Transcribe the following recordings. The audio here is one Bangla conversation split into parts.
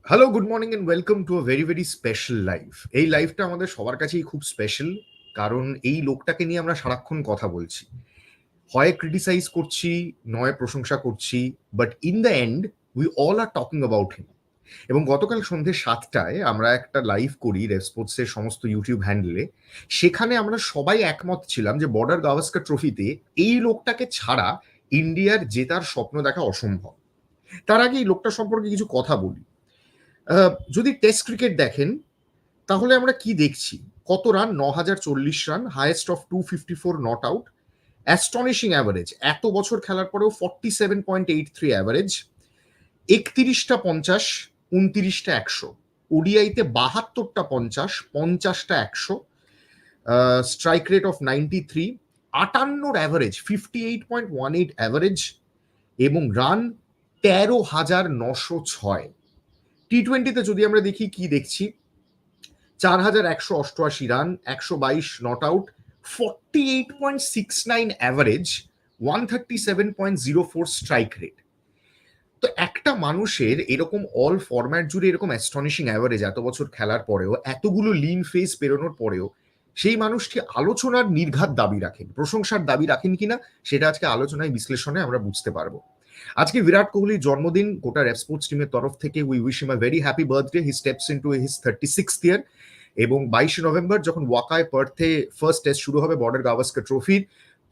Hello, good morning and welcome to a very very special live. এই লাইভটা আমাদের সবার কাছেই খুব স্পেশাল, কারণ এই লোকটাকে নিয়ে আমরা সারাক্ষণ কথা বলছি। হয় ক্রিটিসাইজ করছি, নয় প্রশংসা করছি, but in the end we all are talking about him. এবং গতকাল সন্ধ্যে 7টায় আমরা একটা লাইভ করি রেভ স্পোর্টসের সমস্ত ইউটিউব হ্যান্ডেলে। সেখানে আমরা সবাই একমত ছিলাম যে বর্ডার গাভাস্কার ট্রফিতে এই লোকটাকে ছাড়া ইন্ডিয়ার জেতার স্বপ্ন দেখা অসম্ভব। তার আগে এই লোকটা সম্পর্কে কিছু কথা বলি। যদি টেস্ট ক্রিকেট দেখেন তাহলে আমরা কি দেখছি? কত run? 9,040 run, highest of 254 not out, astonishing average, এত বছর খেলার পরেও 47.83 অ্যাভারেজ, 31টা 50, 29টা 100, ওডিআইতে 72টা 50, 50টা 100, strike rate of 93, 58 average, 58.18 average, এবং রান 13,906। টি-20তে যদি আমরা দেখি কি দেখছি, 4,188 run, 122 not out, 48.69 average, 137.04 strike rate. তো একটা মানুষের এরকম অল ফরম্যাট জুড়ে এরকম অ্যাস্টনিশিং অ্যাভারেজ এত বছর খেলার পরেও, এতগুলো লিন ফেস পেরোনোর পরেও সেই মানুষটি আলোচনার নির্ঘাত দাবি রাখেন, প্রশংসার দাবি রাখেন কিনা সেটা আজকে আলোচনায় বিশ্লেষণে আমরা বুঝতে পারবো। আজকে বিরাট কোহলির জন্মদিন। গোটা রেভ স্পোর্টস টিমের তরফ থেকে we wish him a very happy birthday. He steps into his 36th ইয়ার। এবং 22শে নভেম্বর যখন ওয়াকায় পার্থে ফার্স্ট টেস্ট শুরু হবে বর্ডার গাভাস্কার ট্রফির,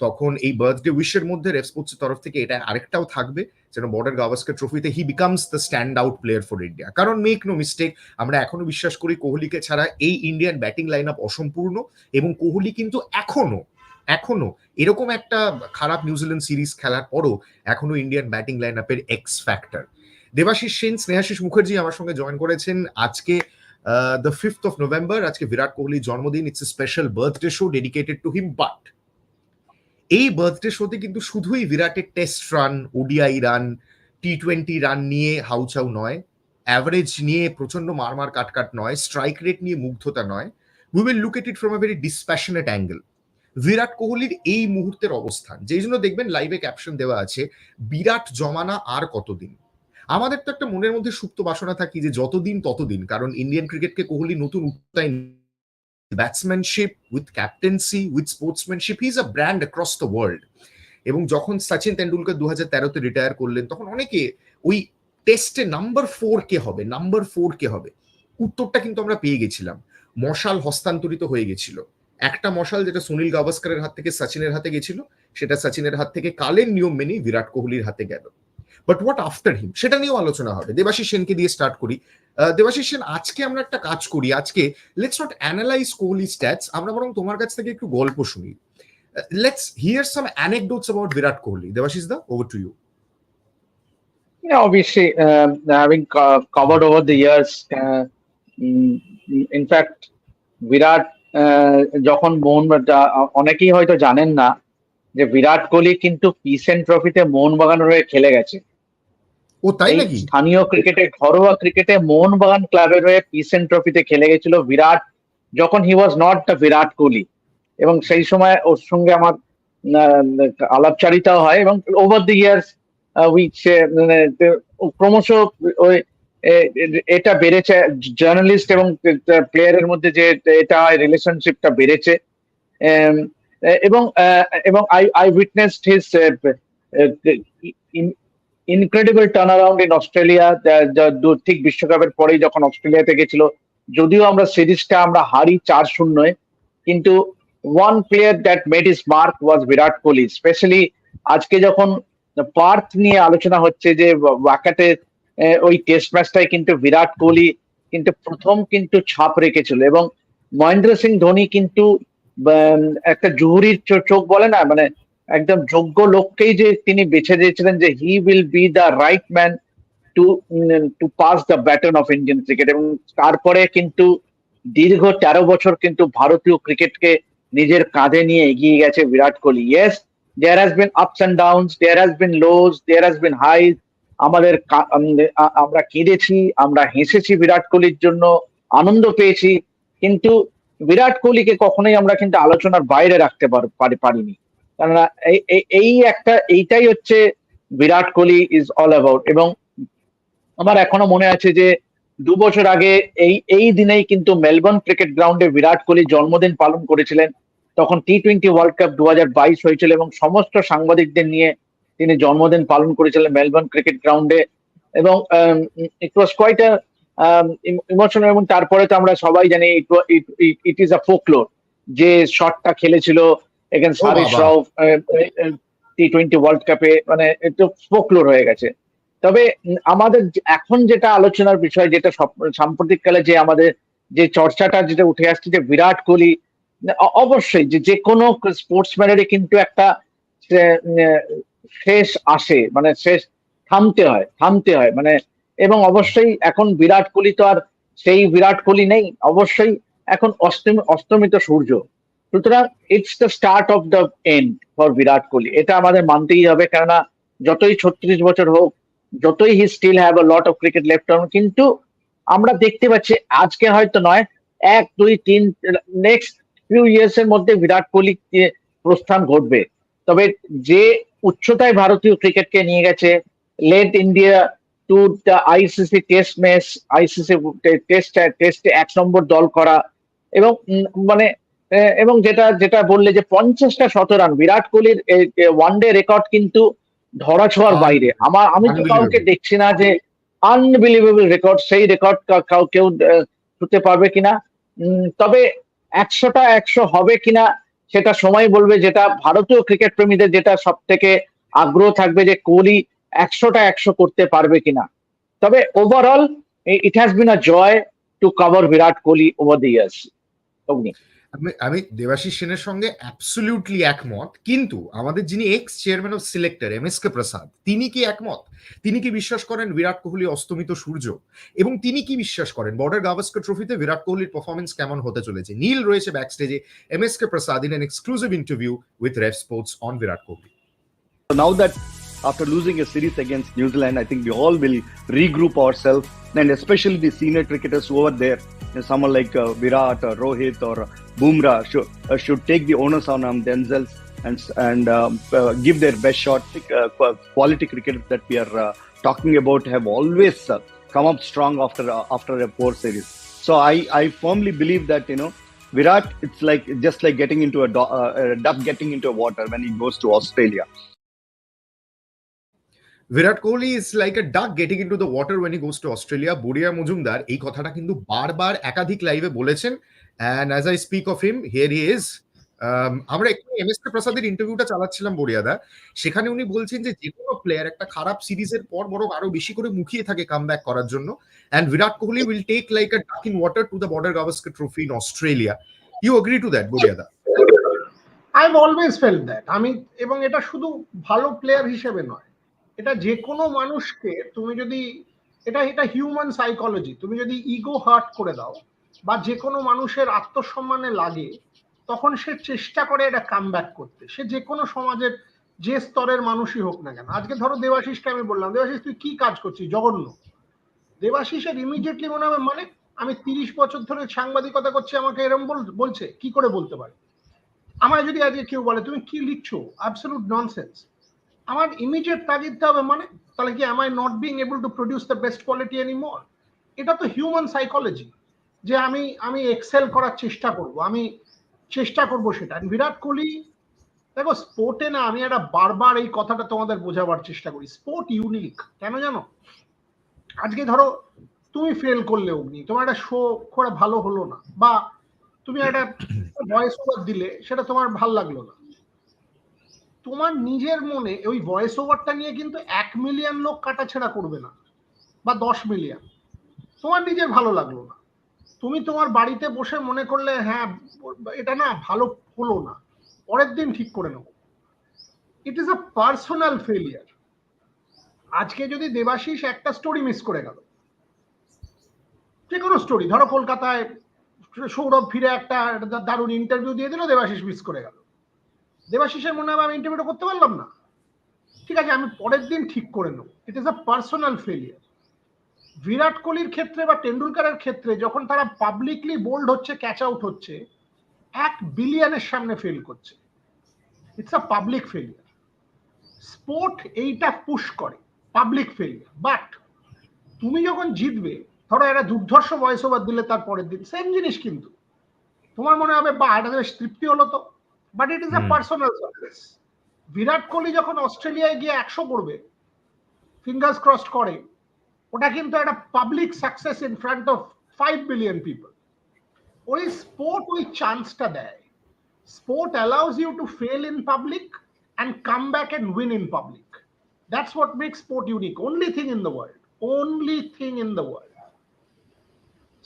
তখন এই বার্থডে উইশের মধ্যে রেভ স্পোর্টসের তরফ থেকে এটা আরেকটাও থাকবে, যেন বর্ডার গাভাস্কার ট্রফিতে হি becomes the stand out player for India. কারণ মেক নো মিস্টেক, আমরা এখনো বিশ্বাস করি কোহলিকে ছাড়া এই ইন্ডিয়ান ব্যাটিং লাইন আপ অসম্পূর্ণ, এবং কোহলি কিন্তু এখনো এরকম একটা খারাপ নিউজিল্যান্ড সিরিজ খেলার পরও এখনো ইন্ডিয়ান ব্যাটিং লাইন আপের এক্স ফ্যাক্টর। দেবাশিস সেন, স্নেহাশিস মুখার্জি আমার সঙ্গে জয়েন করেছেন আজকে দ্য 5th of November। আজকে বিরাট কোহলির জন্মদিন। It's a special birthday show dedicated to him. But এই বার্থডে শোতে কিন্তু শুধুই বিরাটের টেস্ট রান, ওডিআই রান, টি-20 রান নিয়ে হাউচাউ নয়, অ্যাভারেজ নিয়ে প্রচন্ড মারমার কাটকাট নয়, স্ট্রাইক রেট নিয়ে মুগ্ধতা নয়। We will look at it from a very dispassionate angle. Virat কোহলির এই মুহূর্তের অবস্থান, যেই জন্য দেখবেন লাইভে ক্যাপশন দেওয়া আছে, বিরাট জমানা আর কতদিন। আমাদের তো একটা মনের মধ্যে সুপ্ত বাসনা থাকি যে যতদিন ততদিন, কারণ ইন্ডিয়ান ক্রিকেটকে কোহলি নতুন উচ্চতায়, batsmanship with captaincy with sportsmanship, he is a brand across the world. এবং যখন সচিন তেন্ডুলকর 2013-তে রিটায়ার করলেন, তখন অনেকে ওই টেস্টে নাম্বার 4 কে হবে উত্তরটা কিন্তু আমরা পেয়ে গেছিলাম। মশাল হস্তান্তরিত হয়ে গেছিল। একটা মশাল যেটা সুনীল গাভাস্করের হাত থেকে সচিনের হাতে গেছিল, সেটা সচিনের হাত থেকে কালের নিয়ম মেনেই বিরাট কোহলির হাতে গেল। বাট হোয়াট আফটার হিম, সেটা নিয়েও আলোচনা হবে। দেবাশিস সেনকে দিয়ে স্টার্ট করি। দেবাশিস সেন, আজকে আমরা একটা কাজ করি, আজকে let's not analyse Kohli stats, আমরা বরং তোমার কাছ থেকে একটু গল্প শুনি। Let's hear some anecdotes about Virat Kohli. Devashish da, over to you. Yeah, obviously, having covered over the years, in fact, Virat যখন অনেকেই হয়তো জানেন না যে বিরাট কোহলি কিন্তু পিসেন্ট ট্রফিতে মোহনবাগানের হয়ে খেলে গেছে। ও তাই নাকি? স্থানীয় ক্রিকেটে, ঘরোয়া ক্রিকেটে মোহনবাগান ক্লাবের হয়ে পিসেন্ট ট্রফিতে খেলে গেছিল বিরাট, যখন হি was not the Virat Kohli. এবং সেই সময় ওর সঙ্গে আমার আলাপচারিতাও হয়, এবং ওভার দ্য ইয়ার্স ক্রমশ এটা বেড়েছে, জার্নালিস্ট এবং প্লেয়ারের মধ্যে যে এটা রিলেশনশিপটা বেড়েছে। এবং I witnessed his incredible turnaround in Australia, ঠিক বিশ্বকাপের পরেই যখন অস্ট্রেলিয়াতে গেছিল, যদিও আমরা সিরিজটা আমরা হারি 4-0, কিন্তু one player that made his mark was Virat Kohli. Especially আজকে যখন পার্থ নিয়ে আলোচনা হচ্ছে, যে ওয়াকাতে ওই টেস্ট ম্যাচটাই কিন্তু বিরাট কোহলি কিন্তু প্রথম কিন্তু ছাপ রেখেছিল, এবং মহেন্দ্র সিং ধোনি কিন্তু একটা জহুরির চোখ বলে না, মানে একদম যোগ্য লোককেই যে তিনি বেছে দিয়েছিলেন, যে he will be the right man to pass the baton of Indian cricket. এবং তারপরে কিন্তু দীর্ঘ 13 বছর কিন্তু ভারতীয় ক্রিকেটকে নিজের কাঁধে নিয়ে এগিয়ে গেছে Virat Kohli. Yes, there has been ups and downs, there has been lows, there has been highs. আমরা কেঁদেছি, আমরা হেসেছি বিরাট কোহলির জন্য, আনন্দ পেয়েছি, কিন্তু বিরাট কোহলিকে কখনোই আমরা কিন্তু আলোচনার বাইরে রাখতে পারিনি। কেননা এইটাই হচ্ছে বিরাট কোহলি ইজ অল অ্যাবাউট। এবং আমার এখনো মনে আছে যে 2 বছর আগে এই দিনেই কিন্তু মেলবোর্ন ক্রিকেট গ্রাউন্ডে বিরাট কোহলি জন্মদিন পালন করেছিলেন। তখন T20 ওয়ার্ল্ড কাপ 2022 হয়েছিল এবং সমস্ত সাংবাদিকদের নিয়ে তিনি জন্মদিন পালন করেছিলেন মেলবোর্ন ক্রিকেট গ্রাউন্ডে। এবং ইট ওয়াজ কোয়াইট ইমোশনাল। এবং তারপরে তো আমরা সবাই জানি ইট ইজ আ ফোকলোর, যে শটটা খেলেছিল এগেনস্ট ও হারিস বাবা! রাও T20 ওয়ার্ল্ড কাপে, মানে একটু ফোকলোর হয়ে গেছে। তবে আমাদের এখন যেটা আলোচনার বিষয়, যেটা সাম্প্রতিককালে যে আমাদের যে চর্চাটা যেটা উঠে আসছে, যে বিরাট কোহলি অবশ্যই যে কোনো স্পোর্টসম্যানেরই কিন্তু একটা আহ, শেষ আসে, মানে শেষ থামতে হয় মানে। এবং অবশ্যই এখন বিরাট কোহলি তো আর সেই বিরাট কোহলি নেই, অবশ্যই এখন অস্তমিত সূর্য। সুতরাং it's the start of the end for Virat Kohli, এটা আমাদের মানতেই হবে। কেননা যতই 36 বছর হোক, যতই he still have a lot of cricket left on, কিন্তু আমরা দেখতে পাচ্ছি আজকে হয়তো নয়, 1 2 3 নেক্সট ফিউ ইয়ার্স এর মধ্যে বিরাট কোহলি প্রস্থান ঘটবে। তবে যে উচ্চতায় ভারতীয় ক্রিকেটকে নিয়ে গেছে, led India to the ICC test match, ICC টেস্টে 1 নম্বর দল করা, এবং মানে এবং যেটা যেটা বললে যে 50টা শতরান বিরাট কোহলির ওয়ানডে রেকর্ড কিন্তু ধরাছোঁয়ার বাইরে। আমি তো কাউকে আনবিলিভেবল। দেখছি না যে আনবিলিভেবল রেকর্ড, সেই রেকর্ড কেউ ছুঁতে পারবে কিনা। তবে 100টা 100 হবে কিনা সেটা সময় বলবে। যেটা ভারতীয় ক্রিকেট প্রেমীদের যেটা সব থেকে আগ্রহ থাকবে, যে কোহলি 100টা 100 করতে পারবে কিনা। তবে overall it has been a joy to cover Virat Kohli over the years. অগ্নি। আমি দেবাশিস সেনের সঙ্গে অ্যাবসলিউটলি একমত, কিন্তু আমাদের যিনি এক্স চেয়ারম্যান অফ সিলেক্টর এম.এস.কে প্রসাদ, তিনি কি একমত? তিনি কি বিশ্বাস করেন বিরাট কোহলি অস্তমিত সূর্য? এবং তিনি কি বিশ্বাস করেন বর্ডার গাভাস্কর ট্রফিতে বিরাট কোহলির পারফরমেন্স কেমন হতে চলেছে? নীল রয়েছে ব্যাক স্টেজে, MSK Prasad in an exclusive interview with Rev Sports on Virat Kohli. So now that after losing a series against New Zealand, I think we all will regroup ourselves, and especially the senior cricketers who are there, someone like Virat or Rohit or Bumrah should take the onus on themselves and give their best shot. Quality cricket that we are talking about have always come up strong after a poor series. So I firmly believe that Virat, it's like just like getting into a duck getting into water when he goes to Australia. Virat Kohli is like a duck getting into the water when he goes to Australia. Boria Majumdar এই কথাটা কিন্তু বারবার একাধিক লাইভে বলেছেন, and as I speak of him, here he is. আমরা একটু এম.এস.কে প্রসাদের ইন্টারভিউটা চালাচ্ছিলাম বড়িয়াদা, সেখানে উনি বলছেন যে কোনো প্লেয়ার একটা খারাপ সিরিজের পর বরং আরো বেশি করে মুখিয়ে থাকে কামব্যাক করার জন্য, and Virat Kohli will take like a duck in water to the Border Gavaskar trophy in Australia. You agree to that বড়িয়াদা? I have always felt that. এবং এটা শুধু ভালো প্লেয়ার হিসেবে নয়, এটা যে কোনো মানুষকে তুমি যদি, এটা এটা হিউম্যান সাইকোলজি, তুমি যদি ইগো হার্ট করে দাও বা যে কোনো মানুষের আত্মসম্মানে লাগে, তখন সে চেষ্টা করে এটা কাম ব্যাক করতে, সে যে কোনো সমাজের যে স্তরের মানুষই হোক না কেন। আজকে ধরো দেবাশিসকে আমি বললাম, দেবাশিস তুই কি কাজ করছিস, জঘন্য। দেবাশিসের ইমিডিয়েটলি মনে হবে মানে আমি 30 বছর ধরে সাংবাদিকতা করছি, আমাকে এরকম বলছে, কি করে বলতে পারে? আমায় যদি আজকে কেউ বলে তুমি কি লিখছো, অ্যাবসলিউট ননসেন্স, আমার ইমিডিয়েট তাগিদতে হবে মানে তাহলে কি am I not being able to produce the best quality anymore? এটা তো হিউম্যান সাইকোলজি, যে আমি এক্সেল করার চেষ্টা করব, আমি চেষ্টা করব সেটা। বিরাট কোহলি, দেখো স্পোর্টে না, আমি একটা বারবার এই কথাটা তোমাদের বোঝাবার চেষ্টা করি, স্পোর্ট ইউনিক কেন জানো? আজকে ধরো তুমি ফেল করলে অগ্নি, তোমার একটা শো করে ভালো হলো না, বা তুমি একটা ভয়েস ওভার দিলে সেটা তোমার ভাল লাগলো না, তোমার নিজের মনে ওই ভয়েস ওভারটা নিয়ে কিন্তু 1 মিলিয়ন লোক কাটাছেড়া করবে না, বা 10 মিলিয়ন। তোমার নিজের ভালো লাগলো না, তুমি তোমার বাড়িতে বসে মনে করলে হ্যাঁ এটা না ভালো হলো না, পরের দিন ঠিক করে নেবো। ইট ইজ আ পার্সোনাল ফেলিয়ার। আজকে যদি দেবাশিস একটা স্টোরি মিস করে গেল, যে কোনো স্টোরি, ধরো কলকাতায় সৌরভ ফিরে একটা দারুণ ইন্টারভিউ দিয়ে দিল, দেবাশিস মিস করে গেল, দেবাশিসের মনে হবে আমি ইন্টারভিউটা করতে পারলাম না, ঠিক আছে আমি পরের দিন ঠিক করে নেব। It is a personal failure. Virat কোহলির ক্ষেত্রে বা টেন্ডুলকারের ক্ষেত্রে যখন তারা পাবলিকলি বোল্ড হচ্ছে, ক্যাচ আউট হচ্ছে, 1 বিলিয়নের সামনে ফেল করছে, it's a public failure. Sport এইটা পুশ করে পাবলিক ফেলিয়ার, বাট তুমি যখন জিতবে, ধরো একটা দুর্ধর্ষ ভয়েস ওভার দিলে তার পরের দিন সেম জিনিস, কিন্তু তোমার মনে হবে বা এটা বেশ তৃপ্তি হলো তো, but it is a personal success. Virat Kohli যখন অস্ট্রেলিয়ায় গিয়ে 100 করবে, ফিঙ্গার্স ক্রসড করে, ওটা কিন্তু একটা public success in front of 5 billion people. ওই স্পোর্ট ওই চান্সটা দেয়। Sport allows you to fail in public and come back and win in public. That's what makes sport unique. Only thing in the world. Only thing in the world.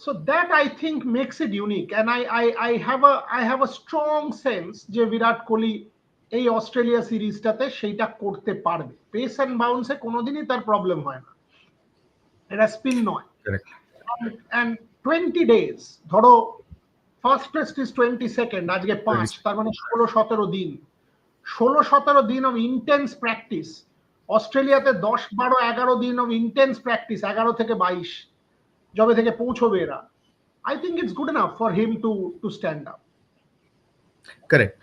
So that I think makes it unique. And I have a strong sense যে বিরাট কোহলি এই অস্ট্রেলিয়া সিরিজটাতে সেইটা করতে পারবে। পেস অ্যান্ড বাউন্সে কোনোদিনই তার প্রবলেম হয় না, এটা স্পিন নয়। And 20 days, ধরো ফার্স্ট টেস্ট ইজ 22nd, আজকে 5, তার মানে 16-17 দিন, 16-17 দিন অফ ইন্টেন্স প্র্যাকটিস। অস্ট্রেলিয়াতে 10-12-11 দিন অফ ইন্টেন্স প্র্যাকটিস, 11 থেকে 22 যবে থেকে পৌঁছবে এরা। I think it's good enough for him to stand up. Correct.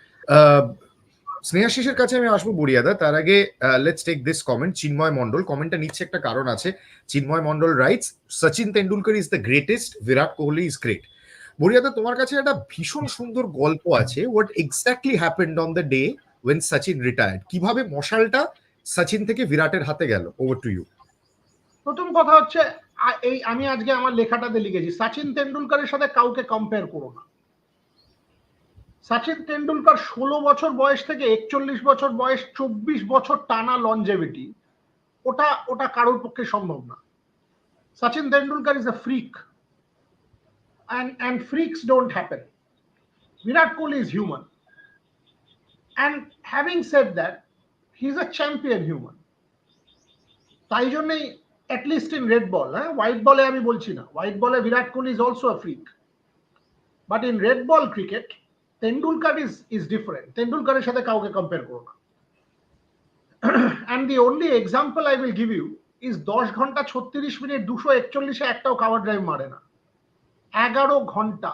স্নেহাশিসের কাছে আমি আসবো বুড়িয়াদা, তার আগে let's take this comment. Chinmoy Mondal কমেন্টটা নিচ্ছে, একটা কারণ আছে। Chinmoy Mondal writes, Sachin Tendulkar is the greatest, Virat Kohli is great. বুড়িয়াদা, তোমার কাছে একটা ভীষণ সুন্দর গল্প আছে। What exactly happened on the day when Sachin retired? কিভাবে মশালটা সচিন থেকে বিরাটের হাতে গেল? Over to you. প্রথম কথা হচ্ছে, এই আমি আজকে আমার লেখাটাতে লিখেছি, সচিন তেন্ডুলকরের সাথে কাউকে কম্পেয়ার করো না। সচিন তেন্ডুলকর 16 বছর বয়স থেকে 41 বছর বয়স, 24 বছর টানা লনজেভিটি, ওটা কারোর পক্ষে সম্ভব না। Sachin Tendulkar is a freak, and freaks don't happen. Virat Kohli is human, and having said that, he's a champion human. তাই জন্যই at least in red ball, white ball আমি বলছি না, white ball Virat Kohli is also a freak, but in red ball cricket Tendulkar is different. Tendulkaরের সাথে কাউকে কম্পেয়ার করো না। And the only example I will give you is 10 ঘন্টা 36 মিনিট 241 একটাও কভার ড্রাইভ মারে না। 11 ঘন্টা।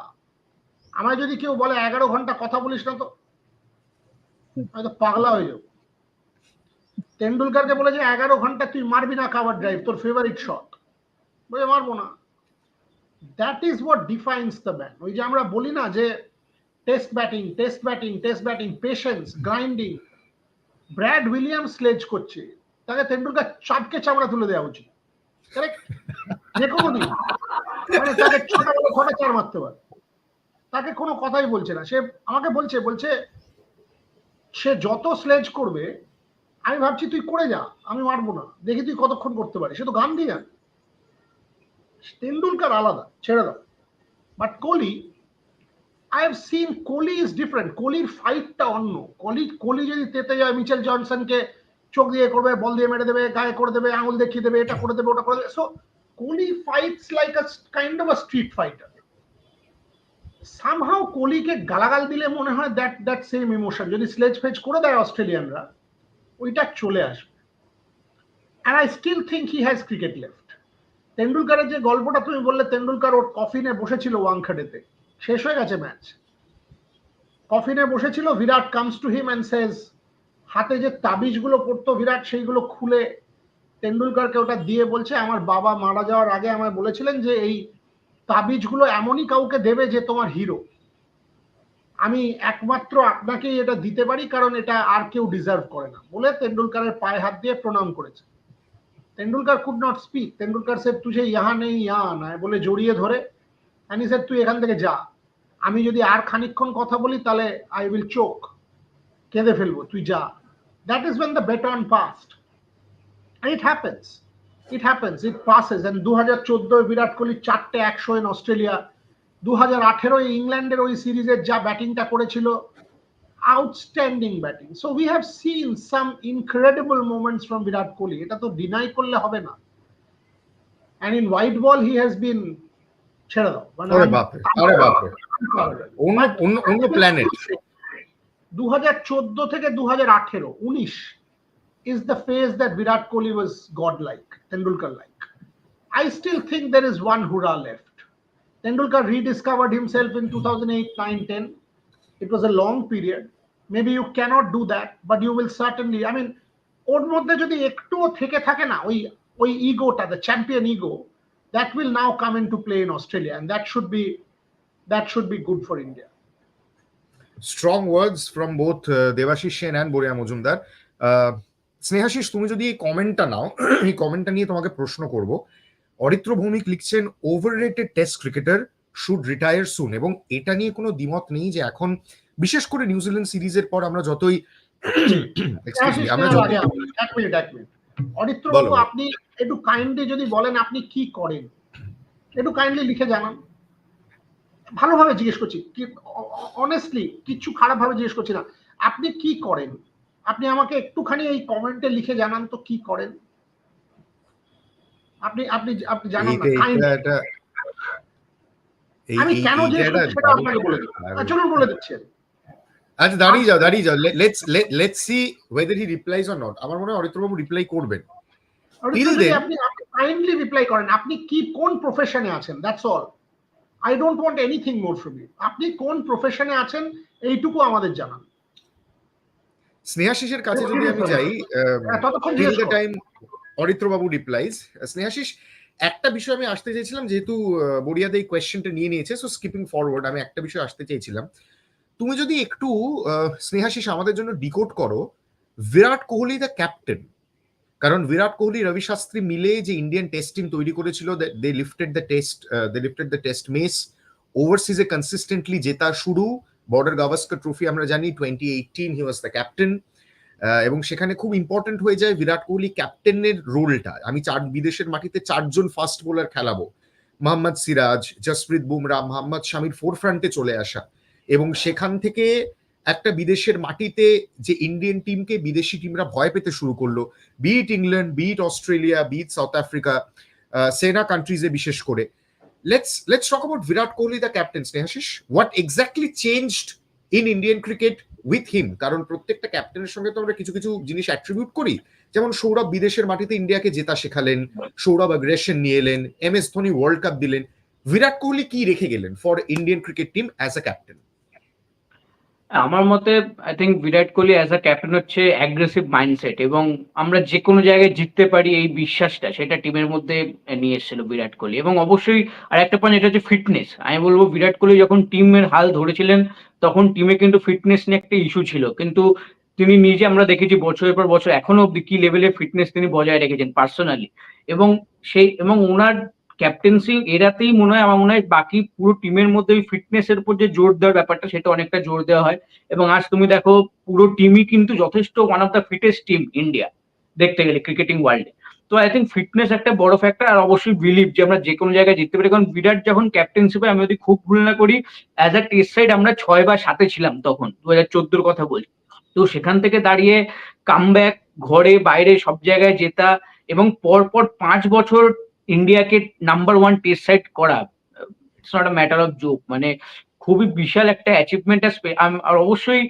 আমায় যদি কেউ বলে 11 ঘন্টা কথা বলিস না, তো হয়তো পাগলা হয়ে যাবো। তেন্ডুলকারকে বলে যে 11 ঘন্টা তুই মারবি না কভার ড্রাইভ, তোর ফেভারিট শট, বলে মারবো না। That is what defines the man. ওই যে আমরা বলি না যে test batting, patience, grinding. Brad Williams sledge করছে, তাকে তেন্ডুলকার চাপকে চামড়া তুলে দেওয়া উচিত। কারেক্ট? যে কোনো দিন মানে তাকে 6টা বলে 6টা 4 মারতে পারে, তাকে কোনো কথাই বলছে না। সে আমাকে বলছে সে যত স্লেজ করবে, আমি ভাবছি তুই করে যা, আমি মারবো না, দেখি তুই কতক্ষণ করতে পারিস। সে তো গান দিয়ে যান। তেন্ডুলকার আলাদা, ছেড়ে দাও। But Kohli, I have seen Kohli is different. কোহলির ফাইটটা অন্য। কোহলি যদি তেতে যায়, মিচেল জনসনকে চোখ দিয়ে করবে, বল দিয়ে মেরে দেবে, গায়ে করে দেবে, আঙুল দেখিয়ে দেবে, এটা করে দেবে, ওটা করে দেবে। So Kohli fights like a kind of a street fighter. Somehow কোহলিকে গালাগাল দিলে মনে হয় দ্যাট সেম ইমোশন যদি স্লেজ ফেজ করে দেয় অস্ট্রেলিয়ানরা, ওইটা চলে আসবে। And I still think he has cricket left. তেন্ডুলকারের যে গল্পটা তুমি বললে, তেন্ডুলকার ওর কফিনে বসেছিল ওয়াংখেড়েতে, শেষ হয়ে গেছে ম্যাচ, কফিনে বসেছিল, বিরাট কামস টু হিম এন্ড সেজ, হাতে যে তাবিজগুলো পড়তো বিরাট, সেইগুলো খুলে তেন্ডুলকারকে ওটা দিয়ে বলছে, আমার বাবা মারা যাওয়ার আগে আমায় বলেছিলেন যে এই তাবিজগুলো এমনই কাউকে দেবে যে তোমার হিরো, আমি একমাত্র আপনাকেই এটা দিতে পারি, কারণ এটা আর কেউ ডিজার্ভ করে না, বলে তেন্ডুলকারের পায়ে হাত দিয়ে প্রণাম করেছে। Tendulkar could not speak. Tendulkar said তুঝে ইহা নেই ইহা আনা है, বলে জড়িয়ে ধরে, and he said তুই এখান থেকে যা, আমি যদি আর খানিকক্ষণ কথা বলি তাহলে আই উইল চোক, কেঁদে ফেলবো, তুই যা। That is when the baton passed. And it happens, it passes. And 2014 Virat Kohli 4টে 100 in অস্ট্রেলিয়া, 2018 ইংল্যান্ডের ওই সিরিজের যা ব্যাটিংটা করেছিল, outstanding batting. So we have seen some incredible moments from Virat Kohli, এটা তো ডিনাই করলে হবে না। And in white ball he has been, ছেড়ে দাও, আরে বাপরে, আরে বাপরে, অন্য প্ল্যানেট। 2014 থেকে 2018, 19 is the phase that Virat Kohli was godlike, Tendulkar-like. I still think there is one hurrah left. Tendulkar rediscovered himself in 2008, 9, 10. It was a long period. Maybe you cannot do that, but you will certainly, I mean, ওর মধ্যে যদি একটুও থেকে থাকে না, ওই ওই ইগোটা, the champion ego, that will now come into play in Australia, and that should be good for India. Strong words from both Debashis Sen and Boria Majumdar. Snehashis, তুমি যদি এই কমেন্টটা নাও, এই কমেন্টটা নিয়ে তোমাকে প্রশ্ন করব। অরিত্র ভৌমিক লিখছেন, overrated test cricketer should retire soon, এবং এটা নিয়ে কোনো দ্বিমত নেই যে এখন বিশেষ করে নিউজিল্যান্ড সিরিজের পর আমরা যতই আমরা আগে এক মিনিট অরিত্র বাবু, আপনি একটু কাইন্ডলি যদি বলেন আপনি কি করেন, একটু কাইন্ডলি লিখে জানান। ভালোভাবে জিজ্ঞেস করছি, অনেস্টলি, কিছু খারাপ ভাবে জিজ্ঞেস করছি না, আপনি কি করেন, আপনি আমাকে একটুখানি এই কমেন্টে লিখে জানান তো কি করেন আপনি। আপনি আপনি জানান না, আমি কেন জিজ্ঞেস করছি সেটা আপনাকে বলে দিচ্ছি। চলুন বলে দিচ্ছেন। আচ্ছা, দাঁড়িয়ে যাও, let's see whether he replies or not. আমার মনে হয় অরিত্র বাবু রিপ্লাই করবেন। আপনি কাইন্ডলি রিপ্লাই করেন, আপনি কি কোন প্রফেশনে আছেন, that's all. I don't want anything more from you. আপনি কোন প্রফেশনে আছেন এইটুকু আমাদের জানান। স্নেহাশিসের কাছে যদি আমি যাই, till the time Aritra Babu replies, Snehashis, একটা বিষয় আমি আসতে চাইছিলাম, যেহেতু বড়িয়াদা এই কোয়েশ্চেনটা নিয়ে নিয়েছে, সো স্কিপিং ফরওয়ার্ড, আমি একটা বিষয় আসতে চাইছিলাম। তুমি যদি একটু স্নেহাশিস আমাদের জন্য ডিকোড করো, বিরাট কোহলি দ্য ক্যাপ্টেন, কারণ বিরাট কোহলি, রবি শাস্ত্রী মিলে যে ইন্ডিয়ান টেস্ট টিম তৈরি করেছিল, they lifted the test mace, ওভারসিজে কনসিস্টেন্টলি জেতা শুরু, বর্ডার গাভাস্কর ট্রফি আমরা জানি 2018 হি ওয়াজ দ্য ক্যাপ্টেন, এবং সেখানে খুব ইম্পর্টেন্ট হয়ে যায় বিরাট কোহলি ক্যাপ্টেনের রোলটা। আমি বিদেশের মাটিতে 4 জন ফাস্ট বোলার খেলাবো, মোহাম্মদ সিরাজ, জসপ্রীত বুমরা, মোহাম্মদ শামির ফোরফ্রন্টে চলে আসা, এবং সেখান থেকে একটা বিদেশের মাটিতে যে ইন্ডিয়ান টিমকে বিদেশি টিমরা ভয় পেতে শুরু করলো, beat England, beat Australia, beat South Africa, SENA কান্ট্রিজে বিশেষ করে। Let's talk about Virat Kohli the captain, Snehashish. What exactly changed in Indian cricket with him? কারণ প্রত্যেকটা ক্যাপ্টেনের সঙ্গে তো আমরা কিছু কিছু জিনিস অ্যাট্রিবিউট করি, যেমন সৌরভ বিদেশের মাটিতে ইন্ডিয়াকে জেতা শেখালেন, সৌরভ অ্যাগ্রেশন নিয়ে এলেন, MS ধোনি ওয়ার্ল্ড কাপ দিলেন। বিরাট কোহলি কি রেখে গেলেন for Indian cricket team as a captain? আমার মতে I think Virat Kohli as a captain হচ্ছে অ্যাগ্রেসিভ মাইন্ডসেট, এবং আমরা যে কোনো জায়গায় জিততে পারি এই বিশ্বাসটা, সেটা টিমের মধ্যে নিয়ে এসেছিল বিরাট কোহলি। এবং অবশ্যই আর একটা পয়েন্ট, এটা হচ্ছে ফিটনেস। আমি বলবো বিরাট কোহলি যখন টিমের হাল ধরেছিলেন তখন টিমে কিন্তু ফিটনেস নিয়ে একটা ইস্যু ছিল, কিন্তু তিনি নিজে আমরা দেখেছি বছরের পর বছর এখনো অব্দি কি লেভেলের ফিটনেস তিনি বজায় রেখেছেন পার্সোনালি। এবং ওনার ক্যাপ্টেন্সি এরাতেই মনে হয়, আমার মনে হয় বাকি পুরো টিমের মধ্যে ওই ফিটনেসের উপর যে জোর দেওয়ার ব্যাপারটা, সেটা অনেকটা জোর দেওয়া হয়। এবং আজ তুমি দেখো পুরো টিমই কিন্তু যথেষ্ট one of the fittest team India দেখতে গেলে ক্রিকেটিং ওয়ার্ল্ডে। তো আই থিঙ্ক ফিটনেস একটা বড় ফ্যাক্টর, আর অবশ্যই বিলিভ যে আমরা যে কোনো জায়গায় জিততে পারি। কারণ বিরাট যখন ক্যাপ্টেন্সিপে, আমি যদি খুব ভুল না করি, অ্যাজ আ টেস্ট সাইড আমরা 6 বা 7 ছিলাম তখন, 2014 কথা বলছি। তো সেখান থেকে দাঁড়িয়ে কামব্যাক, ঘরে বাইরে সব জায়গায় জেতা, এবং পরপর 5 বছর ইন্ডিয়াকে নাম্বার 1 টেস্ট সাইড করা, it's not a matter of joke, মানে খুবই বিশাল একটা অ্যাচিভমেন্ট। আর অবশ্যই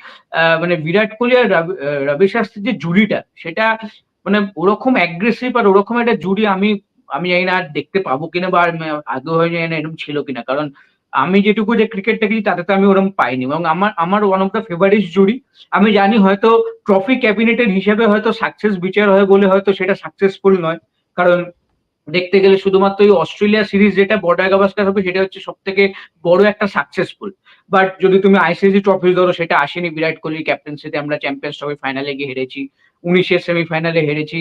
মানে বিরাট কোহলি আর রবি শাস্ত্রীর যে জুড়িটা, সেটা মানে ওরকম অ্যাগ্রেসিভ আর ওরকম একটা জুড়ি আমি জানি না আর দেখতে পাবো কিনা, বা আগেও হয়নি না এরকম ছিল কিনা। কারণ আমি যেটুকু যে ক্রিকেট দেখি তাতে তো আমি ওরকম পাইনি, এবং আমার ওয়ান অফ দ্য ফেভারিট জুড়ি। আমি জানি হয়তো ট্রফি ক্যাবিনেটের হিসেবে হয়তো সাকসেস বিচার হয় বলে হয়তো সেটা সাকসেসফুল নয়, কারণ দেখতে গেলে শুধুমাত্র ওই অস্ট্রেলিয়া সিরিজ যেটা বর্ডার গাভাস্কর হবে, সেটা হচ্ছে সব থেকে বড় একটা সাকসেসফুল। বাট যদি তুমি ICC ট্রফি ধরো, সেটা আসেনি বিরাট কোহলির ক্যাপ্টেন্সিতে। আমরা চ্যাম্পিয়ন্স ট্রফি ফাইনালে গিয়ে হেরেছি, 19-এর সেমিফাইনালে হেরেছি।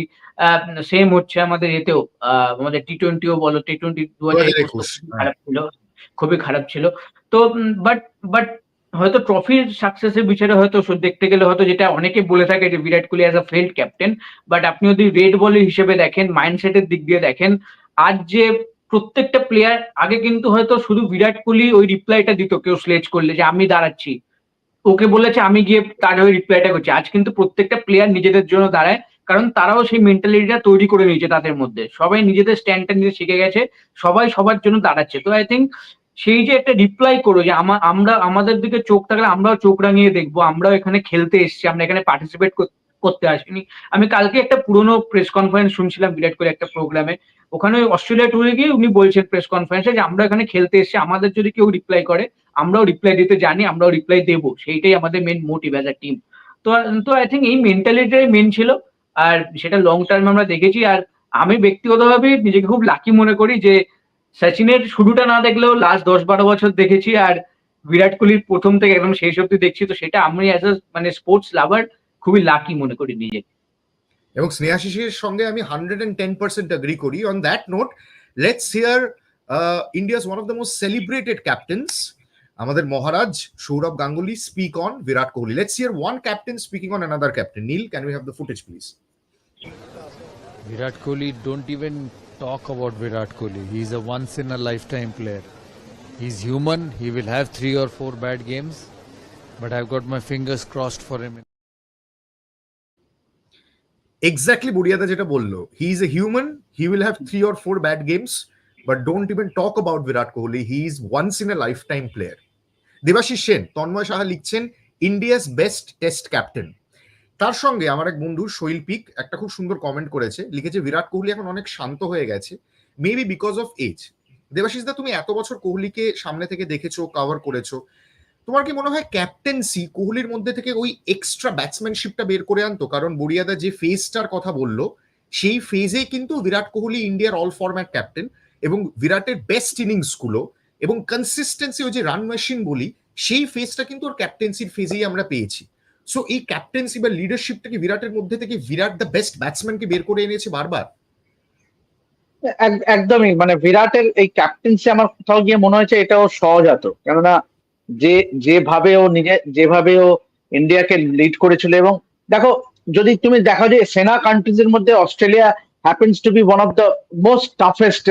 সেম হচ্ছে আমাদের এতেও, আমাদের T20ও বলো, T20 2021 খারাপ ছিল, খুবই খারাপ ছিল। তো বাট হয়তো ট্রফির সাকসেসের বিচারে হয়তো দেখতে গেলে হয়তো, যেটা অনেকে বলে থাকে যে Virat Kohli as a failed captain, but আপনি যদি রেড বলের হিসেবে দেখেন, মাইন্ডসেটের দিক দিয়ে দেখেন, আজ যে প্রত্যেকটা প্লেয়ার, আগে কিন্তু হয়তো শুধু বিরাট কোহলি ওই রিপ্লাইটা দিত কেউ স্লেজ করলে, যে আমি দাঁড়াচ্ছি, ওকে বলেছে আমি গিয়ে তার হয়ে রিপ্লাইটা করছি। আজ কিন্তু প্রত্যেকটা প্লেয়ার নিজেদের জন্য দাঁড়ায়, কারণ তারাও সেই মেন্টালিটিটা তৈরি করে নিয়েছে তাদের মধ্যে। সবাই নিজেদের স্ট্যান্ডটা নিতে শিখে গেছে, সবাই সবার জন্য দাঁড়াচ্ছে। তো আই থিঙ্ক সেই যে একটা রিপ্লাই করো, যে আমরা আমাদের দিকে চোখ থাকলে আমরাও চোখ রাঙিয়ে দেখবো, আমরাও এখানে খেলতে এসেছি, আমরা এখানে পার্টিসিপেট করতে আসিনি। আমি কালকে একটা পুরোনো প্রেস কনফারেন্স শুনছিলাম বিরাট কোহলি একটা প্রোগ্রামে, ওখানে অস্ট্রেলিয়া টুরে গিয়ে উনি বলছেন প্রেস কনফারেন্সে, যে আমরা এখানে খেলতে এসেছি, আমাদের যদি কেউ রিপ্লাই করে আমরাও রিপ্লাই দিতে জানি, আমরাও রিপ্লাই দেবো, সেইটাই আমাদের main motive as a team. তো আই থিঙ্ক এই মেন্টালিটিটাই মেন ছিল, আর সেটা লং টার্মে আমরা দেখেছি। আর আমি ব্যক্তিগতভাবে নিজেকে খুব লাকি মনে করি যে সচিনের শুরুটা না দেখলেও লাস্ট 10-12 বছর দেখেছি, আর বিরাট কোহলির প্রথম থেকে একদম শেষ অব্দি দেখছি, তো সেটা আমি অ্যাজ আ মানে স্পোর্টস লাভার খুবই লাকি মনে করি নিজেকে। এবং স্নেহাশিসের সঙ্গে আমি 110% এগ্রি করি। On that note, let's hear India's one of the most celebrated captains, আমাদের Maharaj Sourav Ganguly, speak on Virat Kohli. Let's hear one captain speaking on another captain. Neel, can we have the footage please? Virat Kohli, don't even talk about Virat Kohli. He's a once in a lifetime player. He's human. He will have 3 or 4 bad games, but I've got my fingers crossed for him. Exactly বুড়িয়াদা যেটা বললো, he is a human, he will have 3 or 4 bad games, but don't even talk about Virat Kohli, he is once in a lifetime player. Debashis Sen, Tanmoy Saha লিখছেন ইন্ডিয়াস বেস্ট টেস্ট ক্যাপ্টেন। তার সঙ্গে আমার এক বন্ধু শৈল্পিক একটা খুব সুন্দর কমেন্ট করেছে, লিখেছে বিরাট কোহলি এখন অনেক শান্ত হয়ে গেছে, maybe because of age. Debashis da, তুমি এত বছর কোহলিকে সামনে থেকে দেখেছো, কভার করেছো, তোমার কি মনে হয় ক্যাপ্টেন্সি কোহলির মধ্যে থেকে ওই এক্সট্রা ব্যাটসম্যানশিপটা বের করে আনতো? কারণ বড়িয়াদা যে ফেজটার কথা বললো, সেই ফেজে কিন্তু বিরাট কোহলি ইন্ডিয়ার অল ফরম্যাট ক্যাপ্টেন, এবং বিরাটের বেস্ট ইনিংস গুলো এবং কনসিস্টেন্সি, ওই যে রান মেশিন বলি, সেই ফেজটা কিন্তু ওর ক্যাপ্টেন্সির ফেজেই আমরা পেয়েছি। সো এই ক্যাপ্টেন্সি বা লিডারশিপটাকে বিরাটের মধ্যে থেকে বিরাট দ্য বেস্ট ব্যাটসম্যানকে বের করে এনেছে বারবার। একদমই, মানে বিরাটের এই ক্যাপ্টেন্সি আমার কোথাও গিয়ে মনে হয়েছে এটাও সহজাত, কেননা যেভাবে ও ইন্ডিয়াকে লিড করেছিল। এবং দেখো, যদি তুমি দেখো যে সেনা কান্ট্রিজ এর মধ্যে Australia happens to be one of the most toughest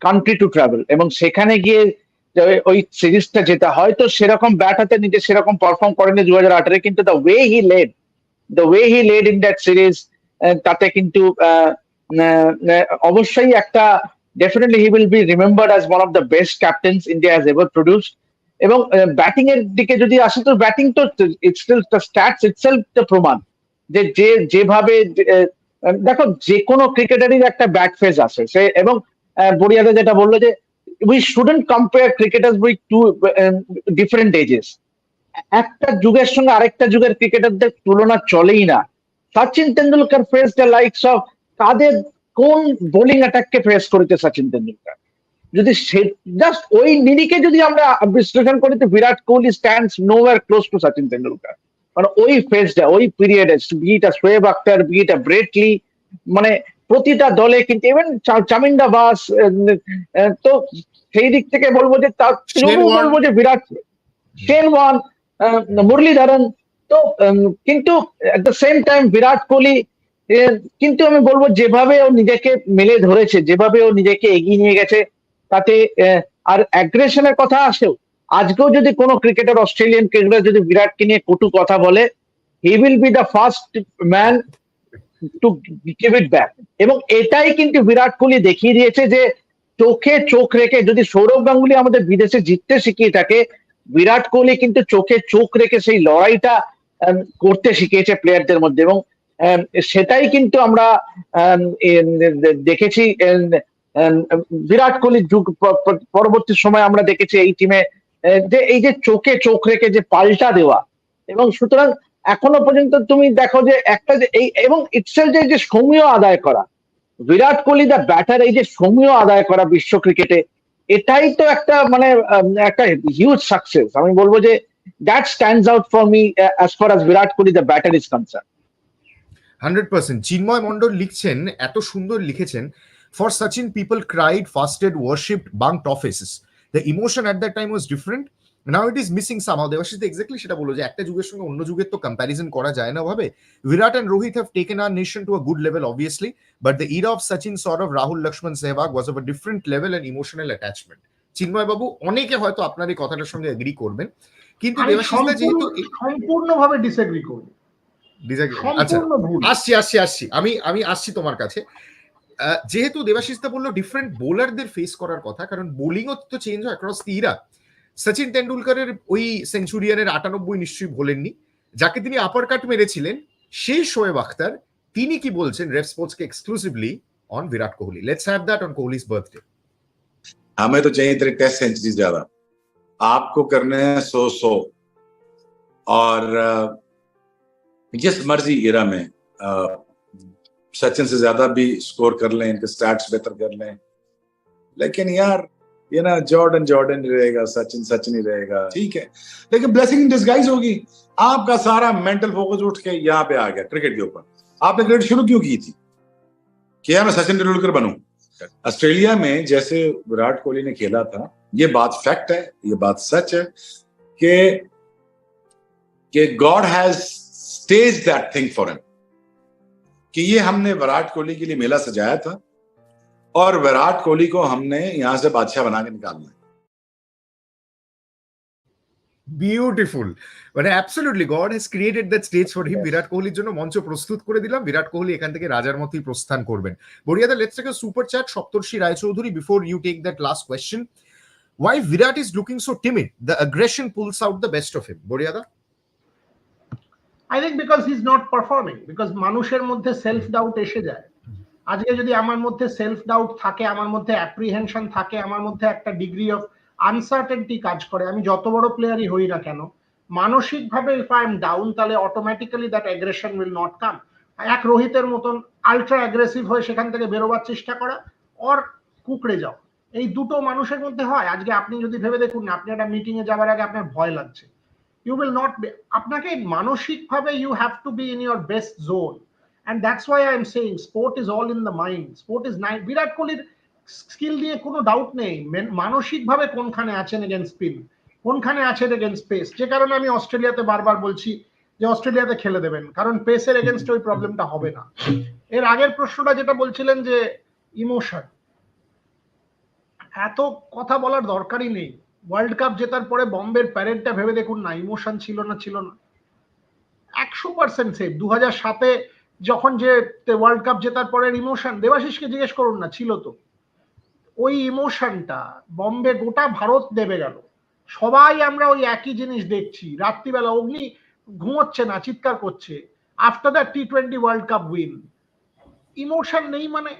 country to travel, এবং সেখানে গিয়ে ওই সিরিজটা যেটা হয়তো সেরকম ব্যাট হাতে নিজে সেরকম পারফর্ম করেনি 2018, কিন্তু the way he led in that series, তাতে কিন্তু অবশ্যই একটা definitely he will be remembered as one of the best captains India has ever produced. এবং ব্যাটিং এর দিকে যদি আসে, তো ব্যাটিং তো it's still the stats itself the প্রমাণ যে যেভাবে দেখো, যে কোনো ক্রিকেটারই একটা ব্যাট ফেজ আছে সে। এবং বড়িয়াদা যেটা বললো যে we shouldn't compare cricketers with two different ages. একটা যুগের সঙ্গে আরেকটা যুগের ক্রিকেটারদের তুলনা চলেই না। Sachin Tendulkar face the likes of, কাদের কোন বোলিং অ্যাটাককে ফেস করেছে সচিন তেন্ডুলকার, যদি সে জাস্ট ওই নিরিখে যদি আমরা বিশ্লেষণ করি, তো Virat Kohli stands nowhere close to Sachin Tendulkar. মানে ওই ফেজটা, ওই পিরিয়ডে, be it Shoaib Akhtar, be it Brett Lee, মানে প্রতিটা দলে কিন্তু ইভেন চামিন্ডা বাস, তো সেই দিক থেকে বলবো যে বলবো যে বিরাট, শেন ওয়ান, মুরলীধরন, তো কিন্তু at the same time Virat Kohli, কিন্তু আমি বলবো যেভাবে ও নিজেকে মেলে ধরেছে, যেভাবে ও নিজেকে এগিয়ে নিয়ে গেছে, তাতে আর অ্যাগ্রেশনের কথা আসেও, আজকেও যদি কোনো ক্রিকেটার, অস্ট্রেলিয়ান ক্রিকেটার যদি বিরাটকে নিয়ে কটু কথা বলে, he will be the first man to give it back. এবং এটাই কিন্তু বিরাট কোহলি দেখিয়ে দিয়েছে যে চোখে চোখ রেখে, যদি সৌরভ গাঙ্গুলি আমাদের বিদেশে জিততে শিখিয়ে থাকে, বিরাট কোহলি কিন্তু চোখে চোখ রেখে সেই লড়াইটা করতে শিখিয়েছে প্লেয়ারদের মধ্যে। এবং সেটাই কিন্তু আমরা দেখেছি বিরাট কোহলির যুগ পরবর্তী সময় আমরা দেখেছি এই টিমে, যে এই যে চোখে চোখ রেখে যে পাল্টা দেওয়া। এবং সুতরাং এখনো পর্যন্ত তুমি দেখো যে একটা যে এই, এবং ইটসেলফ যে সমীহ আদায় করা, বিরাট কোহলি দ্য ব্যাটার, এই যে সমীহ আদায় করা বিশ্ব ক্রিকেটে, এটাই তো একটা মানে একটা হিউজ সাকসেস। আমি বলবো যে that stands out for me as far as Virat Kohli the batter is concerned. 100%। Chinmoy Mondal লিখছেন, এত সুন্দর লিখেছেন, for Sachin people cried, fasted, worshipped, bunked offices, the emotion at that time was different, now it is missing somehow. Debashis exactly সেটা বলো যে একটা যুগের সঙ্গে অন্য যুগের তো কম্প্যারিজন করা যায় না ভাবে। Virat and Rohit have taken our nation to a good level obviously, but the era of Sachin, Saurav, Rahul, Lakshman, Sehwag was of a different level and emotional attachment. চিন্ময় বাবু, অনেকে হয়তো আপনার এই কথাটার সঙ্গে এগ্রি করবেন, কিন্তু দেবাশিস দা যেহেতু সম্পূর্ণভাবে ডিসএগ্রি করি। আচ্ছা, আসছি আমি আসছি তোমার কাছে। যেহেতু দেবাশিস দা বললো ডিফারেন্ট বোলারদের ফেস করার কথা, কারণ বোলিংও তো চেঞ্জ হয় অ্যাক্রস দি ইরা। সচিন তেন্ডুলকারের ওই সেঞ্চুরিয়ানের 98 নিশ্চয়ই ভোলেননি, যাকে তিনি আপার কাট মেরেছিলেন, সেই শোয়েব আখতার, তিনি কি বলছেন রেফ স্পোর্টসকে exclusively on Virat Kohli. Let's have that on Kohli's birthday. हमें तो चाहिए तेरे टेस्ट सेंचुरी ज्यादा, आपको करने हैं 100 और जिस मर्जी इरा में सचिन से ज्यादा भी स्कोर कर लें, इनके स्टैट्स बेहतर कर लें, लेकिन यार ये ना जॉर्डन ही रहेगा, सचिन ही रहेगा, ठीक है, लेकिन ब्लेसिंग इन डिस्गाइज होगी। आपका सारा मेंटल फोकस उठ के यहाँ पे आ गया क्रिकेट के ऊपर। आपने क्रिकेट शुरू क्यों की थी? क्या मैं सचिन तेंदुलकर बनूं? ऑस्ट्रेलिया में जैसे विराट कोहली ने खेला था, ये बात फैक्ट है, ये बात सच है कि God has stage that thing for him, कि ये हमने विराट कोहली के लिए मेला सजाया था और विराट कोहली को हमने यहां से बादशाह बना के निकालना है। বিউটিফুল, মানে absolutely god has created that stage for him. Yes. বিরাট কোহলির জন্য মঞ্চ প্রস্তুত করে দিলাম, বিরাট কোহলি এখান থেকে রাজার মতোই প্রস্থান করবেন। বড়িয়াদা, let's take a super chat Saptarshi Roychowdhury before you take that last question. Why Virat is looking so timid? The aggression pulls out the best of him. বড়িয়াদা? I think because he is not performing, because মানুষের মধ্যে সেলফ ডাউট এসে যায়। আজকে যদি আমার মধ্যে সেলফ ডাউট থাকে, আমার মধ্যে অ্যাপ্রিহেনশন থাকে, আমার মধ্যে একটা ডিগ্রি অফ আনসার্টেনটি কাজ করে, আমি যত বড় প্লেয়ারই হই না কেন, মানসিকভাবে ইফ আই এম ডাউন, তাহলে automatically that aggression will not come. এক রোহিতের মতন আলট্রা অ্যাগ্রেসিভ হয়ে সেখান থেকে বেরোবার চেষ্টা করা, অর কুকড়ে যাও, এই দুটো মানুষের মধ্যে হয়। আজকে আপনি যদি ভেবে দেখুন না, আপনি একটা মিটিং এ যাওয়ার আগে আপনার ভয় লাগছে, ইউ উইল নট বি, আপনাকে মানসিকভাবে you have to be in your best zone. And that's why I'm saying sport is all in the mind. Sport is nine. বিরাট কোহলির স্কিল নিয়ে কোনো ডাউট নেই, মানসিকভাবে কোনখানে আছেন এগেইনস্ট স্পিন, কোনখানে আছেন এগেইনস্ট পেস। যে কারণে আমি অস্ট্রেলিয়াতে বারবার বলছি যে অস্ট্রেলিয়াতে খেলে দেবেন, কারণ পেসের এগেইনস্ট ওই প্রবলেমটা হবে না। এর আগের প্রশ্নটা যেটা বলছিলেন যে ইমোশন, এত কথা বলার দরকারই নেই। ওয়ার্ল্ড কাপ জেতার পরে বম্বের প্যারেডটা ভেবে দেখুন না, ইমোশন ছিল না? ছিল না, 100% সেফ। 2007-এ যখন যে ওয়ার্ল্ড কাপ জেতার পরের ইমোশন, দেবাশিসকে জিজ্ঞেস করুন না, ছিল তো? ওই ইমোশনটা বম্বে গোটা ভারত দেবে গেল, সবাই আমরা ওই একই জিনিস দেখছি। রাত্রিবেলা অগ্নি ঘুমোচ্ছে না, চিৎকার করছে আফটার দ্য টি-20 ওয়ার্ল্ড কাপ উইন। ইমোশন নেই মানে?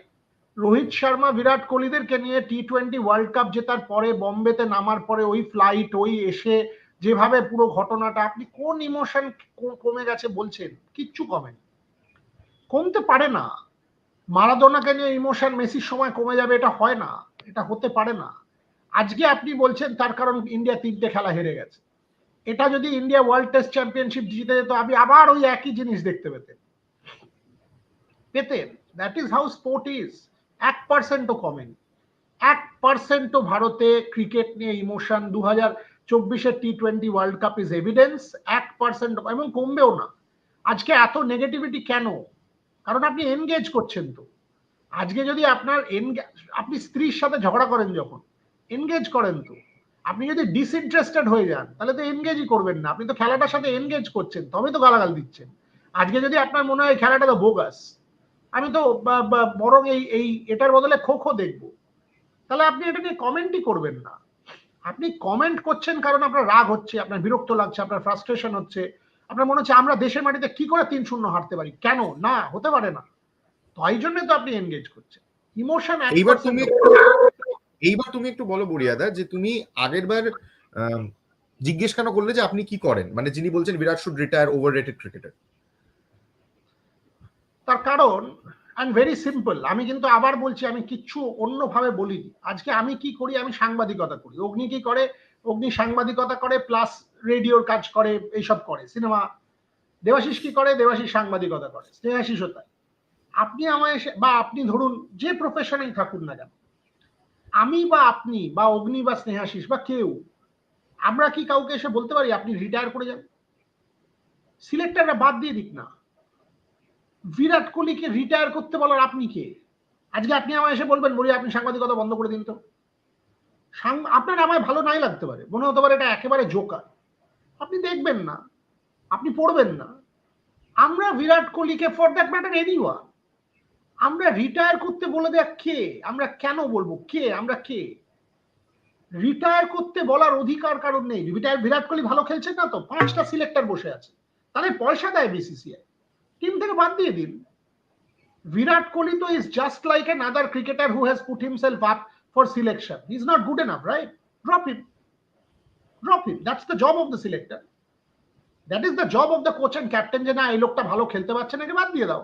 রোহিত শর্মা বিরাট কোহলিদেরকে নিয়ে টি-20 ওয়ার্ল্ড কাপ জেতার পরে বম্বেতে নামার পরে ওই ফ্লাইট, ওই এসে যেভাবে পুরো ঘটনাটা, আপনি কোন ইমোশন কমে গেছে বলছেন? কিচ্ছু কমতে পারে না। মারাদোনাকে নিয়ে ইমোশন মেসির সময় কমে যাবে, এটা হয় না, এটা হতে পারে না। আজকে আপনি বলছেন তার কারণ ইন্ডিয়া 3টে খেলা হেরে গেছে। এটা যদি ইন্ডিয়া ওয়ার্ল্ড টেস্ট চ্যাম্পিয়নশিপ জিতে যেত, আপনি আবার ওই একই জিনিস দেখতে পেতেন। That is how sport is. 1%ও কমেনি, 1%ও ভারতে ক্রিকেট নিয়ে ইমোশন 2024-এর টি-20 ওয়ার্ল্ড কাপ ইজ এভিডেন্স। 1% এবং কমবেও না। আজকে এত নেগেটিভিটি কেন? কারণ আপনি এনগেজ করছেন তো। আজকে যদি আপনার আপনি স্ত্রীর সাথে ঝগড়া করেন, যখন এনগেজ করেন তো। আপনি যদি ডিসইন্টারেস্টেড হয়ে যান, তাহলে তো এনগেজই করবেন না। আপনি তো খেলাটার সাথে এনগেজ করছেন, তবে তো গালাগাল দিচ্ছেন। আজকে যদি আপনার মনে হয় খেলাটা তো বোগাস, আমি তো বরং এই এটার বদলে খো দেখবো, তাহলে আপনি এটা নিয়ে কমেন্টই করবেন না। আপনি কমেন্ট করছেন কারণ আপনার রাগ হচ্ছে, আপনার বিরক্ত লাগছে, আপনার ফ্রাস্ট্রেশন হচ্ছে, আপনার মনে হচ্ছে আমরা দেশের মাটিতে কি করে 3-0 হারতে পারি, কেন না, হতে পারে না। তো এই জন্য তো আপনি এনগেজ করছেন। ইমোশন এইবার তুমি একটু বলো বড়িয়াদা, যে তুমি আগেরবার জিজ্ঞেস কেন করলে যে আপনি কি করেন, মানে যিনি বলছেন বিরাট শুড রিটায়ার ওভাররেটেড ক্রিকেটার। তার কারণ ভেরি সিম্পল। আমি কিন্তু আবার বলছি, আমি কিচ্ছু অন্যভাবে বলিনি। আজকে আমি কি করি? আমি সাংবাদিকতা করি। অগ্নি কি করে? অগ্নি সাংবাদিকতা করে, প্লাস রেডিওর কাজ করে, এইসব করে, সিনেমা। দেবাশিস কি করে? দেবাশিস সাংবাদিকতা করে, স্নেহাশিসও তাই। আপনি আমায় এসে, বা আপনি ধরুন যে প্রফেশনেই থাকুন না কেন, আমি বা আপনি বা অগ্নি বা স্নেহাশিস বা কেউ, আমরা কি কাউকে এসে বলতে পারি আপনি রিটায়ার করে যান? সিলেক্টররা বাদ দিয়ে দিক না, বিরাট কোহলিকে রিটায়ার করতে বলার আপনি কে? আজকে আপনি আমায় এসে বলবেন বলি আপনি সাংবাদিকতা বন্ধ করে দিন তো। আপনার আমায় ভালো নাই লাগতে পারে, মনে হতে পারে এটা একেবারে জোকার, আপনি দেখবেন না, আপনি পড়বেন না। আমরা বিরাট কোহলিকে, ফর দ্যাট ম্যাটার এনিওয়ান, আমরা রিটায়ার করতে বলে দেখ কে? আমরা কেন বলবো? কে আমরা? কে রিটায়ার করতে বলার অধিকার কারণ নেই। বিরাট কোহলি ভালো খেলছেন না তো, 5টা সিলেক্টর বসে আছে, তাহলে পয়সা দেয় বিসিসিআই, টিম থেকে বাদ দিয়ে দিন। Virat Kohli though is just like another cricketer who has put himself up for selection. He's not good enough, right? Drop him. That's the job of the selector. That is the job of the coach and captain, যে না এই লোকটা ভালো খেলতে পারছে না, বাদ দিয়ে দাও।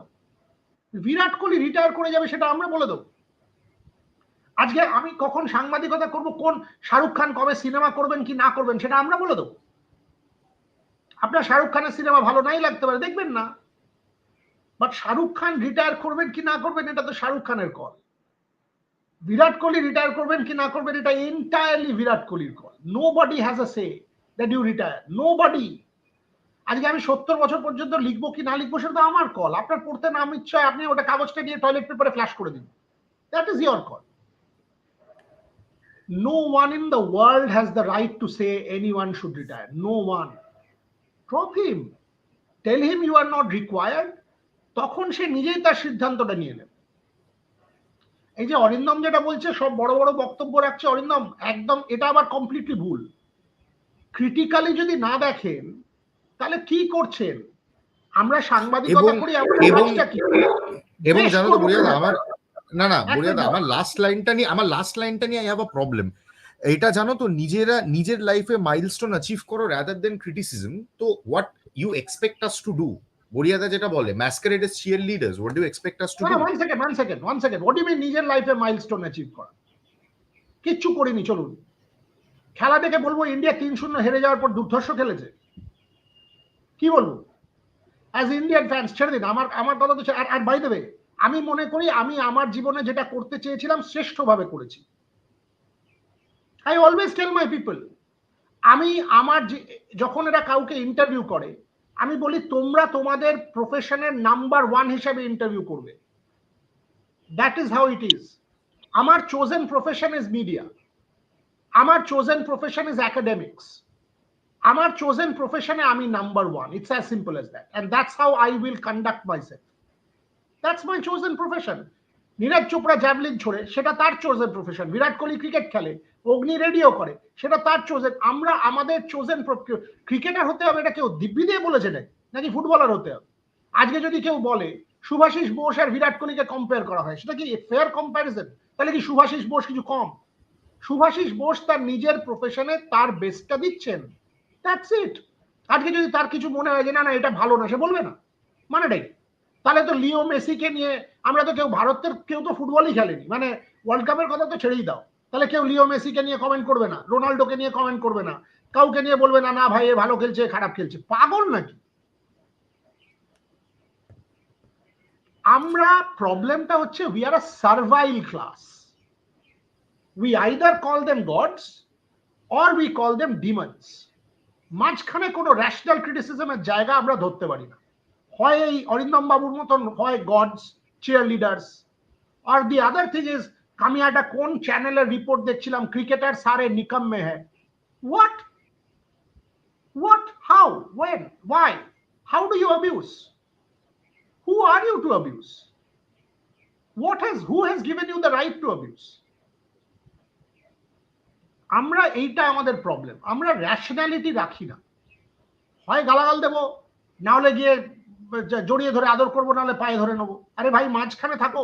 বিরাট কোহলি রিটায়ার করে যাবে সেটা আমরা বলে দেবো। আজকে আমি কখন সাংবাদিকতা করব, কোন শাহরুখ খান কবে সিনেমা করবেন কি না করবেন সেটা আমরা বলে দেবো। আপনার শাহরুখ খানের সিনেমা ভালো নাই লাগতে পারে, দেখবেন না, বাট শাহরুখ খান রিটায়ার করবেন কি না করবেন এটা তো শাহরুখ খানের কল। বিরাট কোহলি রিটায়ার করবেন কি না করবেন এটা এন্টায়ারলি বিরাট কোহলির call. Nobody has a say that you retire, nobody. আজকে আমি 70 বছর পর্যন্ত লিখবো কি না লিখবো সেটা তো আমার কল। আপনার পড়তে নাম ইচ্ছা আপনি ওটা কাগজটা নিয়ে টয়লেট পেপারে ফ্ল্যাশ করে দিন, that is your call. No one in the world has the right to say anyone should retire. No one. Drop him. Tell him you are not required. তখন সে নিজেই তার সিদ্ধান্তটা নিয়ে নেবে। এই যে অরিন্দম যেটা বলছে, সব বড় বড় বক্তব্য রাখছে অরিন্দম, একদম এটা আবার কমপ্লিটলি ভুল। ক্রিটিক্যালি যদি না দেখেন তাহলে কি করছেন? আমরা সাংবাদিকতা করি, এবং এবং জানো তো বুড়িয়াদা, আমার বুড়িয়াদা আমার লাস্ট লাইনটা নিয়ে আই হ্যাভ আ প্রবলেম। এটা জানো তো, নিজের লাইফে মাইলস্টোন অ্যাচিভ করো রাদার দেন ক্রিটিসিজম। তো what you expect us to do? বুড়িয়াদা যেটা বলে masquerade as cheerleaders, what do you expect us to do? One second what do mean নিজের লাইফে মাইলস্টোন অ্যাচিভ করা? কিচ্ছু করিনি, চলুন। খেলা দেখে বলবো ইন্ডিয়া 3-0 হেরে যাওয়ার পর দুর্ধর্ষ খেলেছে? কি বলবো? অ্যাজ ইন্ডিয়ান ফ্যান্স ছেড়ে দিন, আমার কথা তো। আর বাই দ্য ওয়ে, আমি মনে করি আমি আমার জীবনে যেটা করতে চেয়েছিলাম শ্রেষ্ঠভাবে করেছি। I always tell my people, আমি আমার যখন এরা কাউকে ইন্টারভিউ করে আমি বলি তোমরা তোমাদের প্রফেশনের নাম্বার 1 হিসেবে ইন্টারভিউ করবে। That is how it is. আমার চোজেন প্রফেশন ইজ মিডিয়া, আমার চোজেন প্রফেশন ইজ একাডেমিক্স, আমার চোজেন প্রফেশনে আমি number 1। It's as simple as that, and that's how I will conduct myself. That's my chosen profession. Neeraj Chopra javelin ছোড়ে, সেটা তার chosen profession. Virat Kohli cricket খেলে, অগ্নি রেডিও করে, সেটা তার চোজেন। আমরা আমাদের চোজেন ক্রিকেটার হতে হবে এটা কেউ দিব্যি দিয়ে বলেছে নাকি ফুটবলার হতে হবে? আজকে যদি কেউ বলে শুভাশিস বোস আর বিরাট কোহলিকে কম্পেয়ার করা হয়, সেটা কি ফেয়ার কম্প্যারিজন? তাহলে কি শুভাশিস বোস কিছু কম? শুভাশিস বোস তার নিজের প্রফেশনে তার বেস্টটা দিচ্ছেন, দ্যাটস ইট। আজকে যদি তার কিছু মনে হয় যে না এটা ভালো না, সে বলবে না, মানেটাই। তাহলে তো লিও মেসিকে নিয়ে আমরা তো কেউ, ভারতের কেউ তো ফুটবলই খেলেনি, মানে ওয়ার্ল্ড কাপের কথা তো ছেড়েই দাও, তাহলে কেউ লিও মেসিকে নিয়ে কমেন্ট করবে না, রোনাল্ডোকে নিয়ে কমেন্ট করবে না, কাউকে নিয়ে বলবে না না ভাই এ ভালো খেলছে খারাপ খেলছে। পাগল নাকি আমরা? প্রবলেমটা হচ্ছে we are a servile class. We either call them gods or we call them demons. মাঝখানে কোনো র্যাশনাল ক্রিটিসিজমের জায়গা আমরা ধরতে পারি না। হয় এই অরিন্দম বাবুর মতন, হয় গডস চিয়ার লিডার্স, আর দি আদার থিং ইজ আমি একটা কোন চ্যানেলের রিপোর্ট দেখছিলাম, ক্রিকেটার সারে নিকম মে হ্যায়। What how when why how do you abuse? Who are you to abuse? Who has given you the right to abuse? আমরা এইটা আমাদের প্রবলেম, আমরা র্যাশনালিটি রাখি না। হয় গালাগাল দেবো, না হলে গিয়ে জড়িয়ে ধরে আদর করবো, নাহলে পায়ে ধরে নেবো। আরে ভাই মাঝখানে থাকো।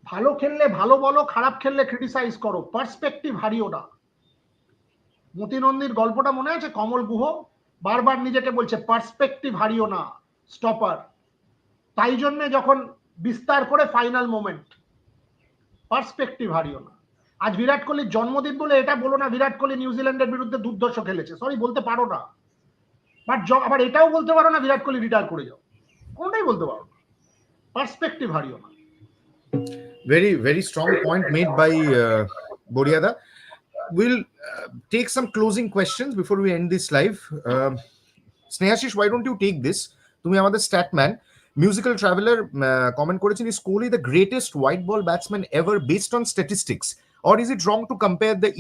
ভালো খেললে ভালো বলো, খারাপ খেললে ক্রিটিসাইজ করো, পার্সপেক্টিভ হারিও না। মতি নন্দীর গল্পটা মনে আছে? কমল গুহ বারবার নিজেকে বলছে পার্সপেক্টিভ হারিও না, স্টপার। তাই জন্য যখন বিস্তার করে ফাইনাল মোমেন্ট, পার্সপেক্টিভ হারিও না। আজ বিরাট কোহলির জন্মদিন বলে এটা বলো না বিরাট কোহলি নিউজিল্যান্ডের বিরুদ্ধে দুর্ধর্ষ খেলেছে, সরি বলতে পারো না। বাট আবার এটাও বলতে পারো না বিরাট কোহলি রিটায়ার করে যাও, কোনটাই বলতে পারো না। পার্সপেক্টিভ হারিও না। Very, very strong point made by Boriada. We'll take some closing questions before we end this live. Snehashish, why don't you take this? তুমি আমাদের statman. Musical Traveler comment করেছেন, is Kohli the greatest white ball batsman ever based on statistics? Or is it wrong to compare the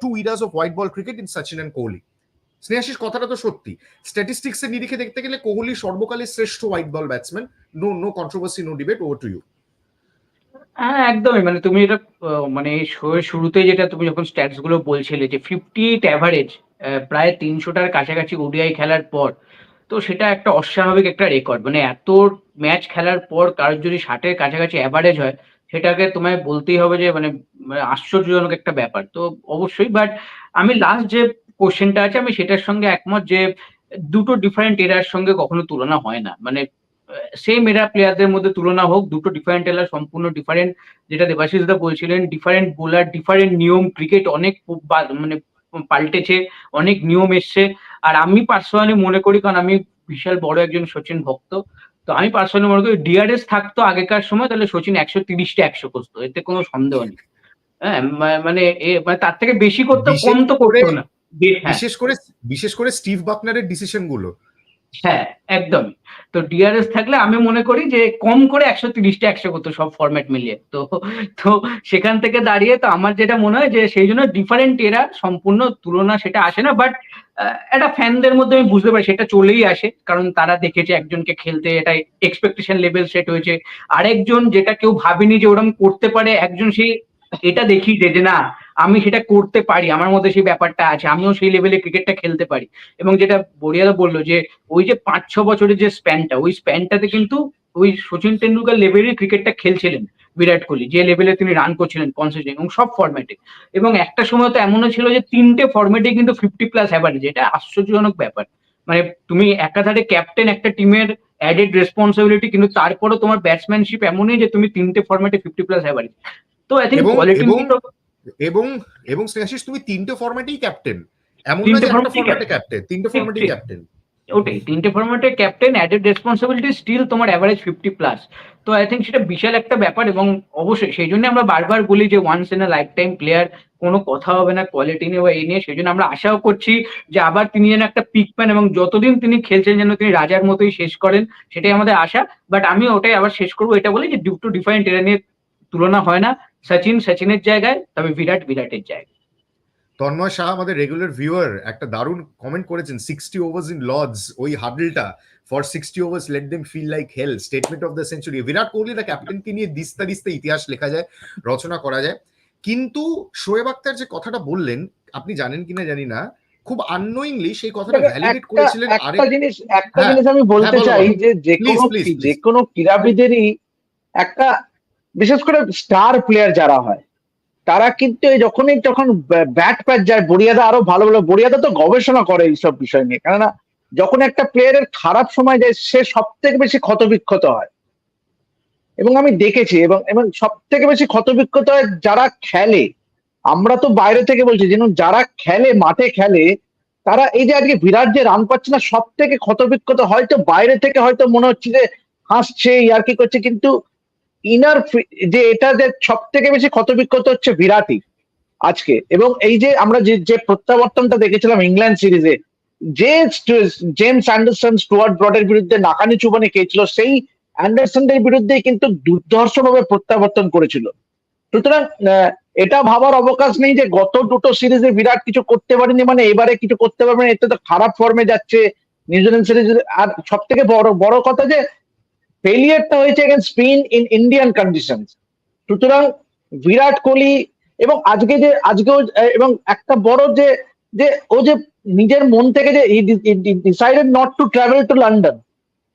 two eras of white ball cricket in Sachin and Kohli? Snehashis কথাটা তো সত্যি। স্ট্যাটিস্টিক্স এর নিরিখে দেখতে গেলে কোহলি সর্বকালের শ্রেষ্ঠ white ball batsman. No controversy, no debate. Over to you. হ্যাঁ একদমই, মানে তুমি এটা মানে শুরুতে যেটা তুমি যখন স্ট্যাটস গুলো বলছিলে যে 58 অ্যাভারেজ প্রায় 300টার কাছাকাছি ওডিআই খেলার পর, তো সেটা একটা অস্বাভাবিক একটা রেকর্ড। মানে এত ম্যাচ খেলার পর কারোর যদি 60-এর কাছাকাছি অ্যাভারেজ হয়, সেটাকে তোমায় বলতেই হবে যে মানে আশ্চর্যজনক একটা ব্যাপার। তো অবশ্যই, বাট আমি লাস্ট যে কোশ্চেনটা আছে আমি সেটার সঙ্গে একমত যে দুটো ডিফারেন্ট এরার সঙ্গে কখনো তুলনা হয় না। মানে সেম এরা প্লেয়ারদের মধ্যে তুলনা হোক, দুটো ডিফারেন্ট এলার, সম্পূর্ণ ডিফারেন্ট, যেটা দেবাশিস দা বলছিলেন, ডিফারেন্ট বোলার, ডিফারেন্ট নিয়ম, ক্রিকেট অনেক মানে পাল্টেছে, অনেক নিয়ম এসছে। আর আমি পার্সোনালি মনে করি, কারণ আমি বিশাল বড় একজন সচিন ভক্ত, তো আমি পার্সোনালি মনে করি ডিআরএস থাকতো আগেকার সময়, তাহলে সচিন 130টা 100 করতো, এতে কোনো সন্দেহ নেই। হ্যাঁ, মানে তার থেকে বেশি করতো, কম তো করতো না। হ্যাঁ, বিশেষ করে স্টিভ বাকনারের ডিসিশন গুলো। হ্যাঁ, একদমই। তো ডিআরএস থাকলে আমি মনে করি যে কম করে 130টা 100 করতো সব ফরম্যাট মিলিয়ে। তো তো সেখান থেকে দাঁড়িয়ে তো আমার যেটা মনে হয় যে সেই জন্য ডিফারেন্ট এরা, সম্পূর্ণ তুলনা সেটা আসে না, বাট একটা ফ্যানদের মধ্যে আমি বুঝতে পারি সেটা চলেই আসে, কারণ তারা দেখেছে একজনকে খেলতে, এটা এক্সপেকটেশন লেভেল সেট হয়েছে। আরেকজন যেটা কেউ ভাবেনি যে ওরকম করতে পারে, একজন সেই এটা দেখিয়েছে যে না আমি সেটা করতে পারি, আমার মধ্যে সেই ব্যাপারটা আছে, আমিও সেই লেভেলে ক্রিকেটটা খেলতে পারি। এবং যেটা বড়িয়াদা বললো যে ওই যে 5-6 বছরের যে স্প্যানটা, ওই স্প্যানটাতে কিন্তু ওই সচিন টেন্ডুলকার লেভেলের ক্রিকেটটা খেলছিলেন বিরাট কোহলি, যে লেভেলে তিনি রান করছিলেন কনসিস্টেন্ট এবং সব ফরম্যাটে। এবং একটা সময় তো এমনও ছিল যে 3টে ফরম্যাটে কিন্তু 50+ অ্যাভারেজ, এটা আশ্চর্যজনক ব্যাপার। মানে তুমি একাধারে ক্যাপ্টেন একটা টিমের, অ্যাডেড রেসপন্সিবিলিটি, কিন্তু তারপরও তোমার ব্যাটসম্যানশিপ এমনই যে তুমি 3টে ফরম্যাটে 50+ অ্যাভারেজ। তো আই থিঙ্ক কোয়ালিটি এবং স্নেহাশিস তুমি 3টে ফরম্যাটেই ক্যাপ্টেন, এমন না 3টে যে একটা ফরম্যাটেই ফরম্যাটে ক্যাপ্টেন, 3টে ফরম্যাটেই ক্যাপ্টেন। ওটাই, 3টে ফরম্যাটে ক্যাপ্টেন, অ্যাডেড রেসপন্সিবিলিটি, স্টিল তোমার অ্যাভারেজ 50+। তো আই থিঙ্ক সেটা বিশাল একটা ব্যাপার। এবং অবশ্যই সেই জন্য আমরা বারবার বলি যে once in a lifetime player, কোনো কথা হবে না কোয়ালিটি নিয়ে বা এই নিয়ে। সেই জন্য আমরা আশাও করছি যে আবার তিনি যেন একটা পিক পান, এবং যতদিন তিনি খেলছেন যেন তিনি রাজার মতোই শেষ করেন, সেটাই আমাদের আশা। বাট আমি ওটাই আবার শেষ করবো, এটা বলি যে দুটো ডিফারেন্ট এরা নিয়ে তুলনা হয় না। সচিন সচিনের জায়গায়, তবে বিরাট বিরাটের জায়গায়। তন্ময় শাহ, আমাদের রেগুলার ভিউয়ার, একটা দারুণ কমেন্ট করেছেন, 60 ওভার্স ইন লর্ডস, ওই হাডলটা, for 60 overs let them feel like hell, statement of the century. Virat Kohli the ক্যাপ্টেনকে নিয়ে দিস্তা দিস্তা ইতিহাস লেখা যায়, রচনা করা যায়। কিন্তু শোয়েব আখতার যে কথাটা বললেন, আপনি জানেন কিনা জানি না, খুব আননোয়িংলি সেই কথাটা ভ্যালিডেট করেছিলেন একটা জিনিস হ্যাঁ, আমি বলতে বলো, চাই বলো। যে Please. যে কোনো ক্রীড়াবিদেরই একটা, বিশেষ করে স্টার প্লেয়ার যারা হয়, তারা কিন্তু যখন ব্যাট প্যাচ যায়, বড়িয়াদা আরো ভালো ভালো, বড়িয়াদা তো গবেষণা করে এইসব বিষয় নিয়ে, কেননা যখন একটা প্লেয়ারের খারাপ সময় যায় সে সব থেকে বেশি ক্ষতবিক্ষত হয়। এবং আমি দেখেছি, এবং সব থেকে বেশি ক্ষতবিক্ষত হয় যারা খেলে। আমরা তো বাইরে থেকে বলছি, যেন যারা খেলে, মাঠে খেলে, তারা এই যে আজকে বিরাট যে রান পাচ্ছে না, সব থেকে ক্ষতবিক্ষত। হয়তো বাইরে থেকে হয়তো মনে হচ্ছে যে হাসছে, ইয়ার্কি করছে, কিন্তু ইনার যে এটা যে সব থেকে বেশি ক্ষতবিক্ষত হচ্ছে বিরাটই আজকে। এবং এই যে আমরা যে প্রত্যাবর্তনটা দেখেছিলাম ইংল্যান্ড সিরিজে, যে জেমস অ্যান্ডারসন স্টুয়ার্ট ব্রডের বিরুদ্ধে নাকানি চুবানি খেয়েছিল, সেই অ্যান্ডারসনদের বিরুদ্ধে কিন্তু দুর্ধর্ষভাবে প্রত্যাবর্তন করেছিল। সুতরাং এটা ভাবার অবকাশ নেই যে গত দুটো সিরিজে বিরাট কিছু করতে পারেনি মানে এবারে কিছু করতে পারবে না, এতে তো খারাপ ফর্মে যাচ্ছে নিউজিল্যান্ড সিরিজ। আর সব থেকে বড় কথা যে ফেলিয়ারটা হয়েছে against spin in Indian condition. সুতরাং বিরাট কোহলি, এবং আজকেও এবং একটা বড় যে যে ও যে নিজের মন থেকে যে decided not to travel to London,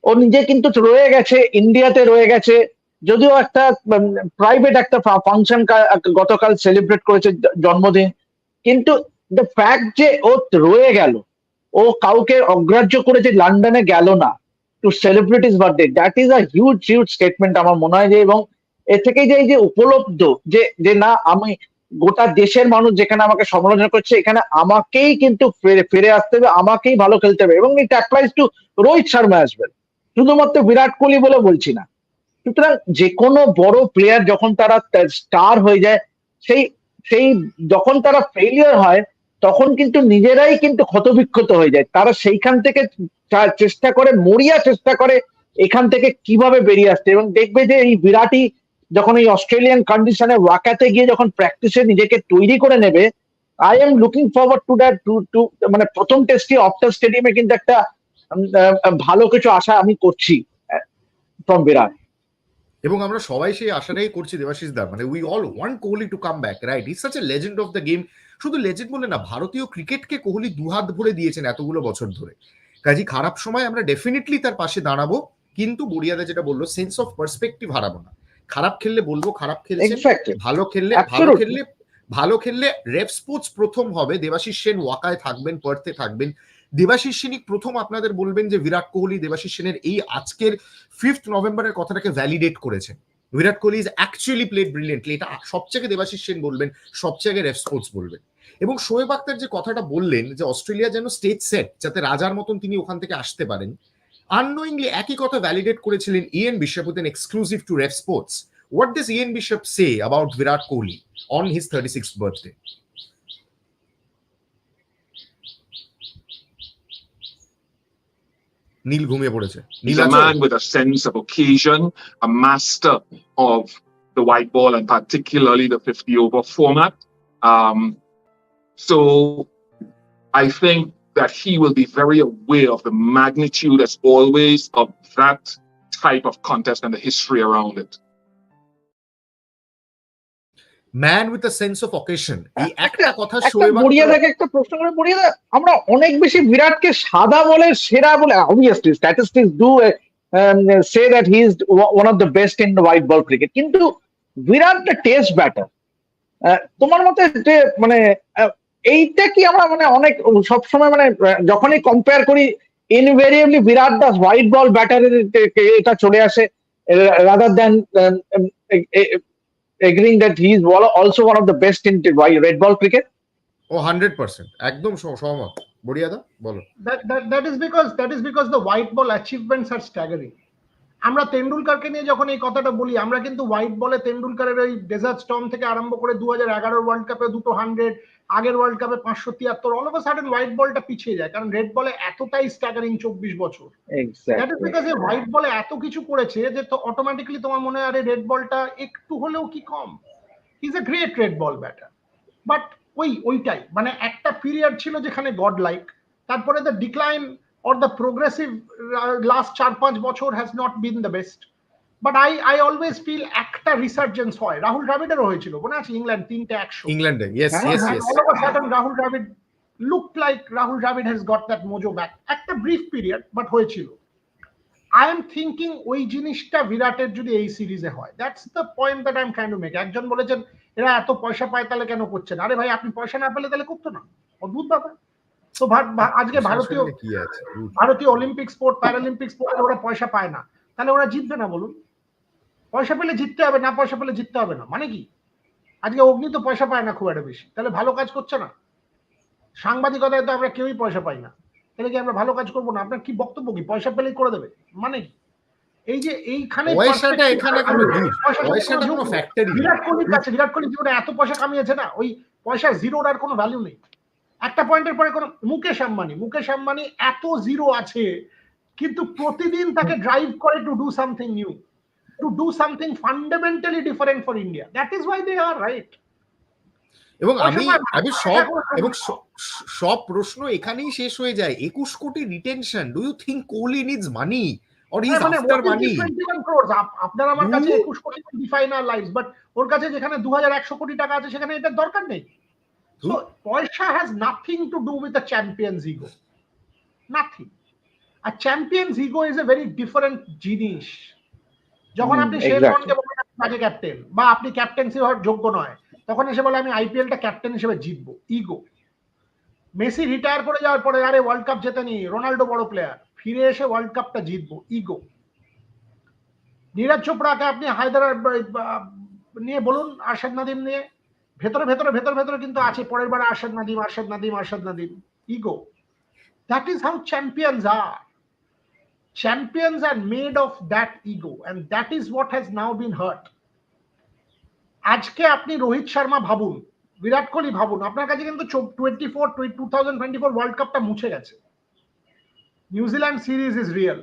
ও নিজে কিন্তু রয়ে গেছে ইন্ডিয়াতে, রয়ে গেছে। যদিও একটা প্রাইভেট একটা ফাংশন গতকাল সেলিব্রেট করেছে জন্মদিন, কিন্তু দ্য ফ্যাক্ট যে ও রয়ে গেল, ও কাউকে অগ্রাহ্য করে যে লন্ডনে গেল না to celebrate his birthday, that is a huge statement আমার মনে হয়। যে এবং এ থেকে যে এই যে উপলব্ধ যে যে না, আমি গোটা দেশের মানুষ যেখানে আমাকে সমালোচনা করছে, এখানে আমাকেই কিন্তু ফিরে আসতে হবে, আমাকেই ভালো খেলতে হবে। এবং it applies to Rohit Sharma as well, শুধুমাত্র বিরাট কোহলি বলে বলছি না। সুতরাং যে কোনো বড় প্লেয়ার যখন তারা স্টার হয়ে যায়, সেই সেই যখন তারা ফেলিয়ার হয়, তখন কিন্তু নিজেরাই কিন্তু ক্ষতবিক্ষত হয়ে যায়। তারা সেইখান থেকে চেষ্টা করে, মরিয়া চেষ্টা করে এখান থেকে কিভাবে বেরিয়ে আসতে। এবং দেখবে যে এই বিরাটই যখন এই অস্ট্রেলিয়ান কন্ডিশনে ওয়াকাতে গিয়ে যখন প্র্যাকটিসে নিজেকে তৈরি করে নেবে, I am looking forward to that, to মানে প্রথম টেস্টে অফটার স্টেডিয়ামে কিন্তু একটা ভালো কিছু আশা আমি করছি ফ্রম বিরাট। এবং আমরা সবাই সেই আশাটাই করছি দেবাশিস দা, মানে we all want Kohli to come back, right? Is such a legend of the game. শুধু লেজেন্ড বলে না, ভারতীয় ক্রিকেটকে কোহলি দুহাত ভরে দিয়েছেন এতগুলো বছর ধরে। কাজী খারাপ সময় আমরা ডেফিনেটলি তার পাশে দাঁড়াবো, কিন্তু বড়িয়াদা যেটা বললো, সেন্স অফ পার্সপেক্টিভ হারাবো না। খারাপ খেললে বলবো খারাপ খেলছেন, ভালো খেললে রেফ স্পোর্টস প্রথম হবে, দেবাশিস সেন ওয়াকায় থাকবেন, পার্থে থাকবেন, দেবাশিস সেনিক প্রথম আপনাদের বলবেন যে বিরাট কোহলি দেবাশিস সেনের এই আজকের 5th নভেম্বরের কথাটাকে ভ্যালিডেট করেছেন। Virat Kohli is actually played brilliantly, এটা সবচেয়ে দেবাশিস সেন বলবেন, সবচেয়ে রেফ স্পোর্টস বলবেন। এবং শোয়েব আখতার যে কথাটা বললেন যে অস্ট্রেলিয়া যেন স্টেজ সেট, যাতে রাজার মতন তিনি ওখান থেকে আসতে পারেন, আননোয়িংলি একই কথা ভ্যালিডেট করেছিলেন Ian Bishop with an exclusive to Rev Sports. What does Ian Bishop say about Virat Kohli on his 36th birthday? নীল ঘুমিয়ে পড়েছে। He's a man with a sense of occasion, a master of the white ball and particularly the 50 over format. So I think that he will be very aware of the magnitude, as always, of that type of contest and the history around it. Man with a sense of occasion, এই একটা কথা একটা শোয়েব বড়িয়াদাকে একটা প্রশ্ন করে বড়িয়াদা, আমরা অনেক বেশি বিরাটকে সাদা বলের সেরা বলে, obviously statistics do say that he is one of the best in the white ball cricket, কিন্তু বিরাট দ্য টেস্ট ব্যাটার। তোমার মতে যে মানে এইটা কি আমরা মানে অনেক সবসময় মানে যখনই কম্পেয়ার করি invariably Virat the white ball ব্যাটারের এটা চলে আসে, rather than agreeing that he is also one of the best in red ball cricket? ও 100% একদম সহমত। বড়িয়াদা বলো। that is because the white ball achievements are staggering. আমরা তেন্ডুলকারকে নিয়ে যখন এই কথাটা বলি, আমরা কিন্তু হোয়াইট বলে তেন্ডুলকারের ওই ডেজার্ট স্টর্ম থেকে আরম্ভ করে 2011 ওয়ার্ল্ড কাপে 200, আগের ওয়ার্ল্ড কাপে 573, all of a sudden white বলটা পিছিয়ে যায়, কারণ রেড বলে এতটাই স্ট্যাগারিং 24 বছর। দ্যাট ইজ বিকজ হোয়াইট বলে এত কিছু করেছে যে তো অটোমেটিক্যালি তোমার মনে হয় আরে রেড বলটা একটু হলেও কি কম। He is a great red ball batter, but ওইটাই মানে একটা পিরিয়ড ছিল যেখানে গড লাইক, তারপরে the decline or the progressive last 4-5 বছর has not been the best. But I always feel একটা রিসার্জেন্স হয়। রাহুল দ্রাবিড়েরও হয়েছিল, মনে আছে ইংল্যান্ড 3টে 100 ইংল্যান্ডে, yes yes yes, all of a sudden Rahul Dravid looked like Rahul Dravid has got that mojo back. একটা ব্রিফ পিরিয়ড বাট হয়েছিল। I am thinking ওই জিনিসটা বিরাটের যদি এই সিরিজে হয়, that's the point that I'm trying to make. একজন বলেছেন এরা এত পয়সা পায় তাহলে কেন করছেন, আরে ভাই আপনি পয়সা না পেলে তাহলে করতো না, অদ্ভুত ব্যাপার। তো আজকে ভারতীয় অলিম্পিক স্পোর্ট প্যারালিম্পিক স্পোর্টে ওরা পয়সা পায় না, তাহলে ওরা জিতবে না বলুন? পয়সা পেলে জিততে হবে, না পয়সা পেলে জিততে হবে না মানে কি? আজকে অগ্নি তো পয়সা পায় না খুব একটা বেশি, তাহলে ভালো কাজ করছে না। সাংবাদিকতায় তো আমরা কেউই পয়সা পাই না, তাহলে কি আমরা ভালো কাজ করবো না? আপনার কি বক্তব্য, কি পয়সা পেলেই করে দেবে মানে কি? এই যে এইখানে বিরাট কোহলি জীবনে এত পয়সা কামিয়েছে না, ওই পয়সা জিরোর আর কোনো ভ্যালু নেই। একটা পয়েন্টের পরে কোনো মুকেশ আম্বানি এত জিরো আছে, কিন্তু প্রতিদিন তাকে ড্রাইভ করে to do something new, to do something fundamentally different for India. That is why they are right. এবং সব প্রশ্ন এখানেই শেষ হয়ে যায়। 21 কোটি retention, do you think Kohli needs money or he is after money? আপনার আমার কাছে 21 কোটি ডিফাইন আওয়ার লাইভস, বাট ওর কাছে যেখানে 2100 কোটি টাকা আছে সেখানে এটার দরকার নেই। So Porsche has nothing to do with a champion's ego. Nothing. A champion's ego is a very different জিনিস। যখন আপনি শেরওয়ানকে বলেন আপনি ক্যাপ্টেন বা আপনি ক্যাপ্টেন্সি হওয়ার যোগ্য নয়, তখন এসে বলে আমি আইপিএলটা ক্যাপ্টেন হিসেবে জিতবো, ইগো। মেসি রিটায়ার করে যাওয়ার পরে আরে ওয়ার্ল্ড কাপ জেতেনি, রোনাল্ডো বড় প্লেয়ার, ফিরে এসে ওয়ার্ল্ড কাপটা জিতবো, ইগো। নীরজ চোপড়াকে আপনি হায়দ্রাবাদ নিয়ে বলুন, আরশাদ নাদিম নিয়ে, ভেতরে কিন্তু আছে পরের বার Arshad Nadeem, ego. That is how champions are. Champions are made of that ego, and that is what has now been hurt. আজকে আপনি রোহিত শর্মা ভাবুন, বিরাট কোহলি ভাবুন, আপনার কাছে কিন্তু 2024 ওয়ার্ল্ড কাপটা মুছে গেছে। New Zealand series is real,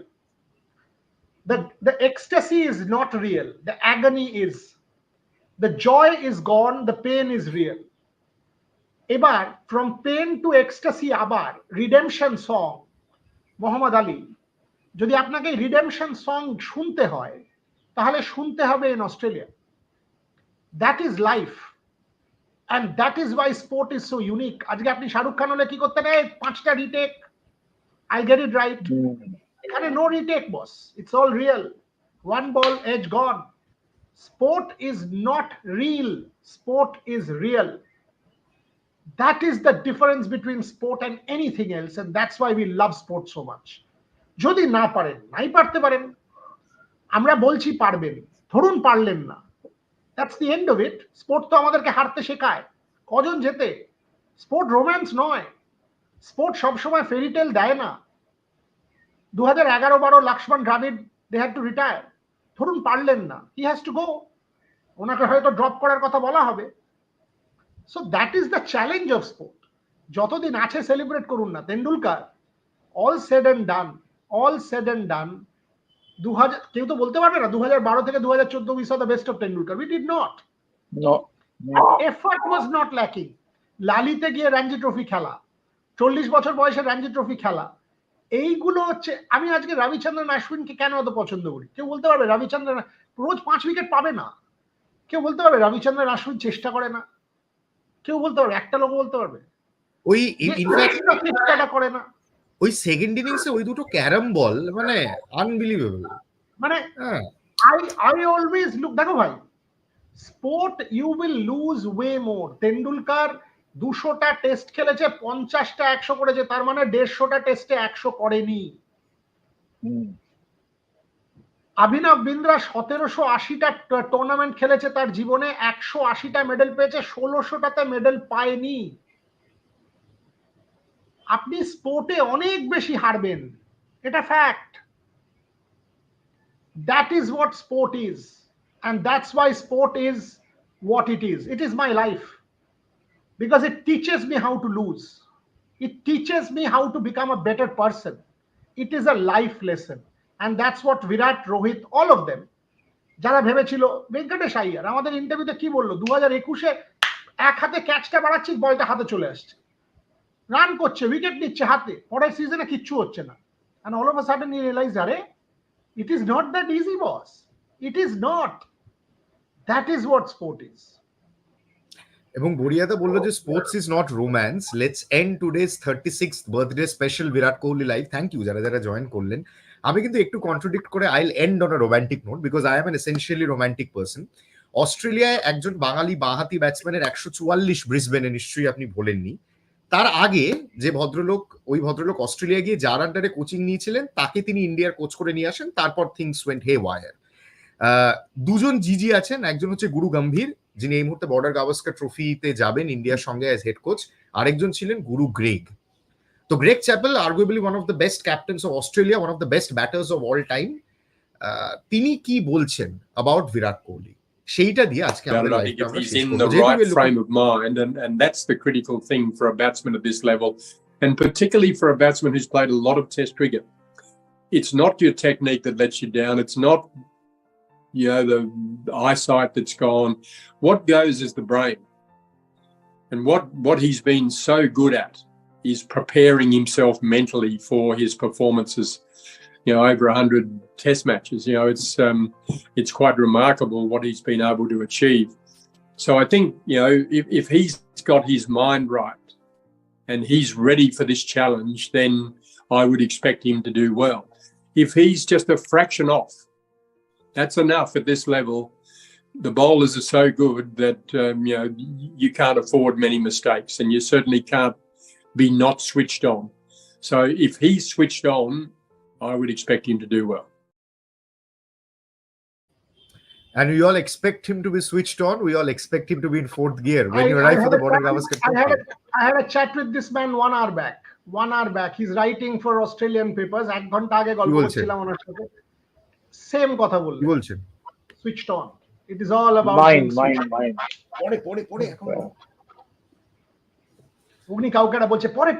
the ecstasy is not real, the agony is, the joy is gone, the pain is real. এবার from pain to ecstasy আবার রিডেমশন সং। মোহাম্মদ আলী, যদি আপনাকে রিডেমশন সং শুনতে হয় তাহলে শুনতে হবে in Australia. That is life and that is why sport is so unique. আজকে আপনি শাহরুখ খান হলে কি করতেন? 5টা retake, I'll get it right. এখানে no retake boss, it's all real, one ball edge gone. Sport is not real, sport is real. That is the difference between sport and anything else, and that's why we love sport so much. যদি না পারেন, নাই পারতে পারেন, আমরা বলছি পারবেন, ধরুন পারলেন না, that's the end of it. Sport তো আমাদেরকে হারতে শেখায়, কজন জেতে। স্পোর্ট রোম্যান্স নয়, স্পোর্ট সবসময় ফেরিটেল দেয় না। 2011-12 লক্ষ্মণ দ্রাবিড়, দে হ্যাড টু রিটায়ার, ধরুন পারলেন না, হি হ্যাজ টু গো, ওনাকে হয়তো ড্রপ করার কথা বলা হবে। So that is the challenge of sport. যতদিন আছে সেলিব্রেট করুন না। Tendulkar, all said and done, all said and done, 2000, কেউ তো বলতে পারবে না 2012 থেকে 2014 we saw the best of Tendulkar. We did not. No. Effort was not lacking. লালিতে গিয়ে রঞ্জি ট্রফি খেলা, 40 বছর বয়সে রঞ্জি ট্রফি খেলা, এইগুলো হচ্ছে। আমি আজকে রবিচন্দ্রন অশ্বিনকে কেন এত পছন্দ করি? কেউ বলতে পারবে রবিচন্দ্রন রোজ 5 উইকেট পাবে না? কেউ বলতে পারবে রবিচন্দ্রন অশ্বিন চেষ্টা করে না? কেউ বলতে পারবে? একটা লোক বলতে পারবে ওই ইনফ্যাক্ট চেষ্টাটা করে না? ওই সেকেন্ড ইনিংসে ওই দুটো ক্যারাম বল মানে আনবিলিভেবল। মানে I always look, দেখো ভাই, sport you will lose way more. Tendulkar 200টা টেস্ট খেলেছে, 50টা 100 করেছে, তার মানে 150টা টেস্টে 100 করেনি। অভিনব বিন্দ্রা 1780টা টুর্নামেন্ট খেলেছে তার জীবনে, 180টা মেডেল পেয়েছে, 1600টাতে মেডেল পায়নি। আপনি স্পোর্টে অনেক বেশি হারবেন, এটা fact. That is what sport is, and that's why sport is what it is. It is my life because it teaches me how to lose. It teaches me how to become a better person. It is a life lesson, and that's what Virat, Rohit, all of them, যারা ভেবেছিল, ভেঙ্কটেশ আইয়ার আমাদের ইন্টারভিউতে কি বললো, 2021-এ এক হাতে ক্যাচটা বাড়াচ্ছি, বলটা হাতে চলে আসছে, রান করছে, উইকেট নিচ্ছে হাতে, পরের সিজনে কিচ্ছু হচ্ছে না, and all of a sudden he realized, আরে it is not that easy, boss. It is not. That is what sport is. এবং বরিয়াদা বললো যে sports is not romance. Let's end today's 36th birthday special Virat Kohli live. Thank you যারা যারা জয়েন করলেন। আমি কিন্তু একটু কন্ট্রাডিক্ট করে I'll end on a romantic note because I am an essentially romantic person. অস্ট্রেলিয়ায় একজন বাঙালি বাঁহাতি ব্যাটসম্যানের 144 ব্রিসবেনে, নিশ্চয়ই আপনি বলেননি। তার আগে যে ভদ্রলোক, ওই ভদ্রলোক অস্ট্রেলিয়া গিয়ে যার আন্ডারে কোচিং নিয়েছিলেন, তাকে তিনি ইন্ডিয়ার কোচ করে নিয়ে আসেন। তারপর থিংস ওয়েন্ট হে ওয়ায়ার। দুজন জিজি আছেন, একজন হচ্ছে গুরু গম্ভীর, যিনি এই মুহূর্তে বর্ডার গাভাস্কার ট্রফিতে যাবেন ইন্ডিয়ার সঙ্গে অ্যাজ হেড কোচ। আরেকজন ছিলেন গুরু গ্রেগ। তো Greg Chappell arguably one of the best captains of Australia, one of the best batters of all time. তিনি কি বলছেন অ্যাবাউট বিরাট কোহলি, সেইটা দিয়ে আজকে আমাদের লাইভটা আমরা শেষ in করব। the right frame of mind, and that's the critical thing for a batsman at this level, and particularly for a batsman who's played a lot of Test cricket. It's not your technique that lets you down. It's not, you know, the eyesight that's gone. What goes is the brain, and what he's been so good at is preparing himself mentally for his performances. You know, over 100 Test matches. You know, it's quite remarkable what he's been able to achieve. So I think, you know, if he's got his mind right and he's ready for this challenge, then I would expect him to do well. If he's just a fraction off, that's enough at this level. The bowlers are so good that you know, you can't afford many mistakes, and you certainly can't be not switched on. So if he's switched on, I would expect him to do well. And we all expect him to be switched on. We all expect him to be in fourth gear when you arrive for the border Gavaskar trophy. I had a chat with this man 1 hour back. 1 hour back. He's writing for Australian papers. 1 ঘন্টা আগে গল্প করছিলাম ওনার সাথে। সেম কথা বললেন। কি বলছেন? Switched on. It is all about Mind. পরে এখন অগ্নি কাউকে বলছে পরে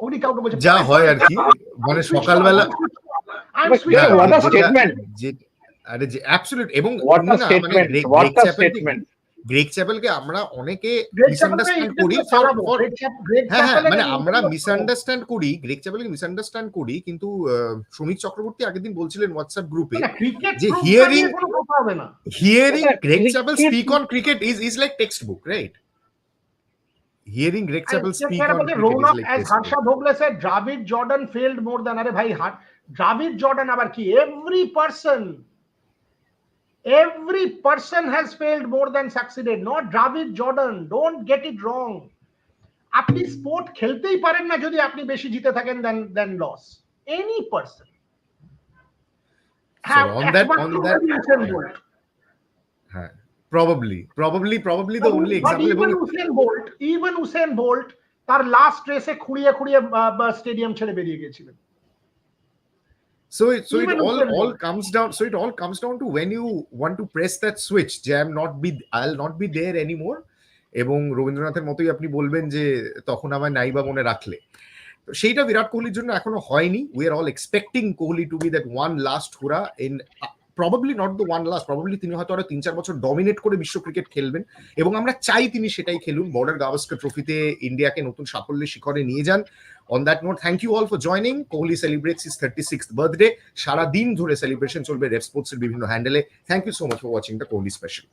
অগ্নি কাউকে বলছে যা হয় আর কি, মানে সকালবেলা What a statement. আরে যে অ্যাবসলিউট। এবং What a statement. What a statement. Greg চ্যাপেলকে আমরা অনেকে মিসআন্ডারস্ট্যান্ড করি, হ্যাঁ মানে আমরা মিসআন্ডারস্ট্যান্ড করি, গ্রেগ চ্যাপেলকে মিসআন্ডারস্ট্যান্ড করি, কিন্তু শ্রমিক চক্রবর্তী আগের দিন বলছিলেন হোয়াটসঅ্যাপ গ্রুপে যে hearing Greg Chappell speak on cricket is like textbook, right? Hearing Greg Chappell speak on cricket is like as Harsha Bhogle said, Dravid Jordan failed more than, are bhai Dravid Jordan abar ki every person Every person has failed more than succeeded, not Dravid Jordan. Don't get it wrong. আপনি স্পোর্ট খেলতেই পারেন না যদি আপনি বেশি জিতে থাকেন then lose, any person. So on that, probably the only example. Even Usain Bolt তার লাস্ট রেসে খুঁড়িয়ে স্টেডিয়াম ছেড়ে বেরিয়ে গেছিলেন। So it all comes down to when you want to press that switch, যে I'll not be there anymore, এবং রবীন্দ্রনাথের মতোই আপনি বলবেন যে তখন আমায় নাইবা মনে রাখলে। তো সেইটা বিরাট কোহলির জন্য এখনো হয়নি। We are all expecting Kohli to be that one last hurrah in, probably not the one last, probably তিনি হয়তো আরো 3-4 বছর ডমিনেট করে বিশ্ব ক্রিকেট খেলবেন, এবং আমরা চাই তিনি সেটাই খেলুন, বর্ডার গাভাস্কর ট্রফিতে ইন্ডিয়াকে নতুন সাফল্যের শিখরে নিয়ে যান। On that note, thank you all for joining. Kohli celebrates his 36th birthday. সারা দিন ধরে সেলিব্রেশন চলবে রেফ স্পোর্টস এর বিভিন্ন হ্যান্ডেলে। Thank you so much for watching the Kohli special.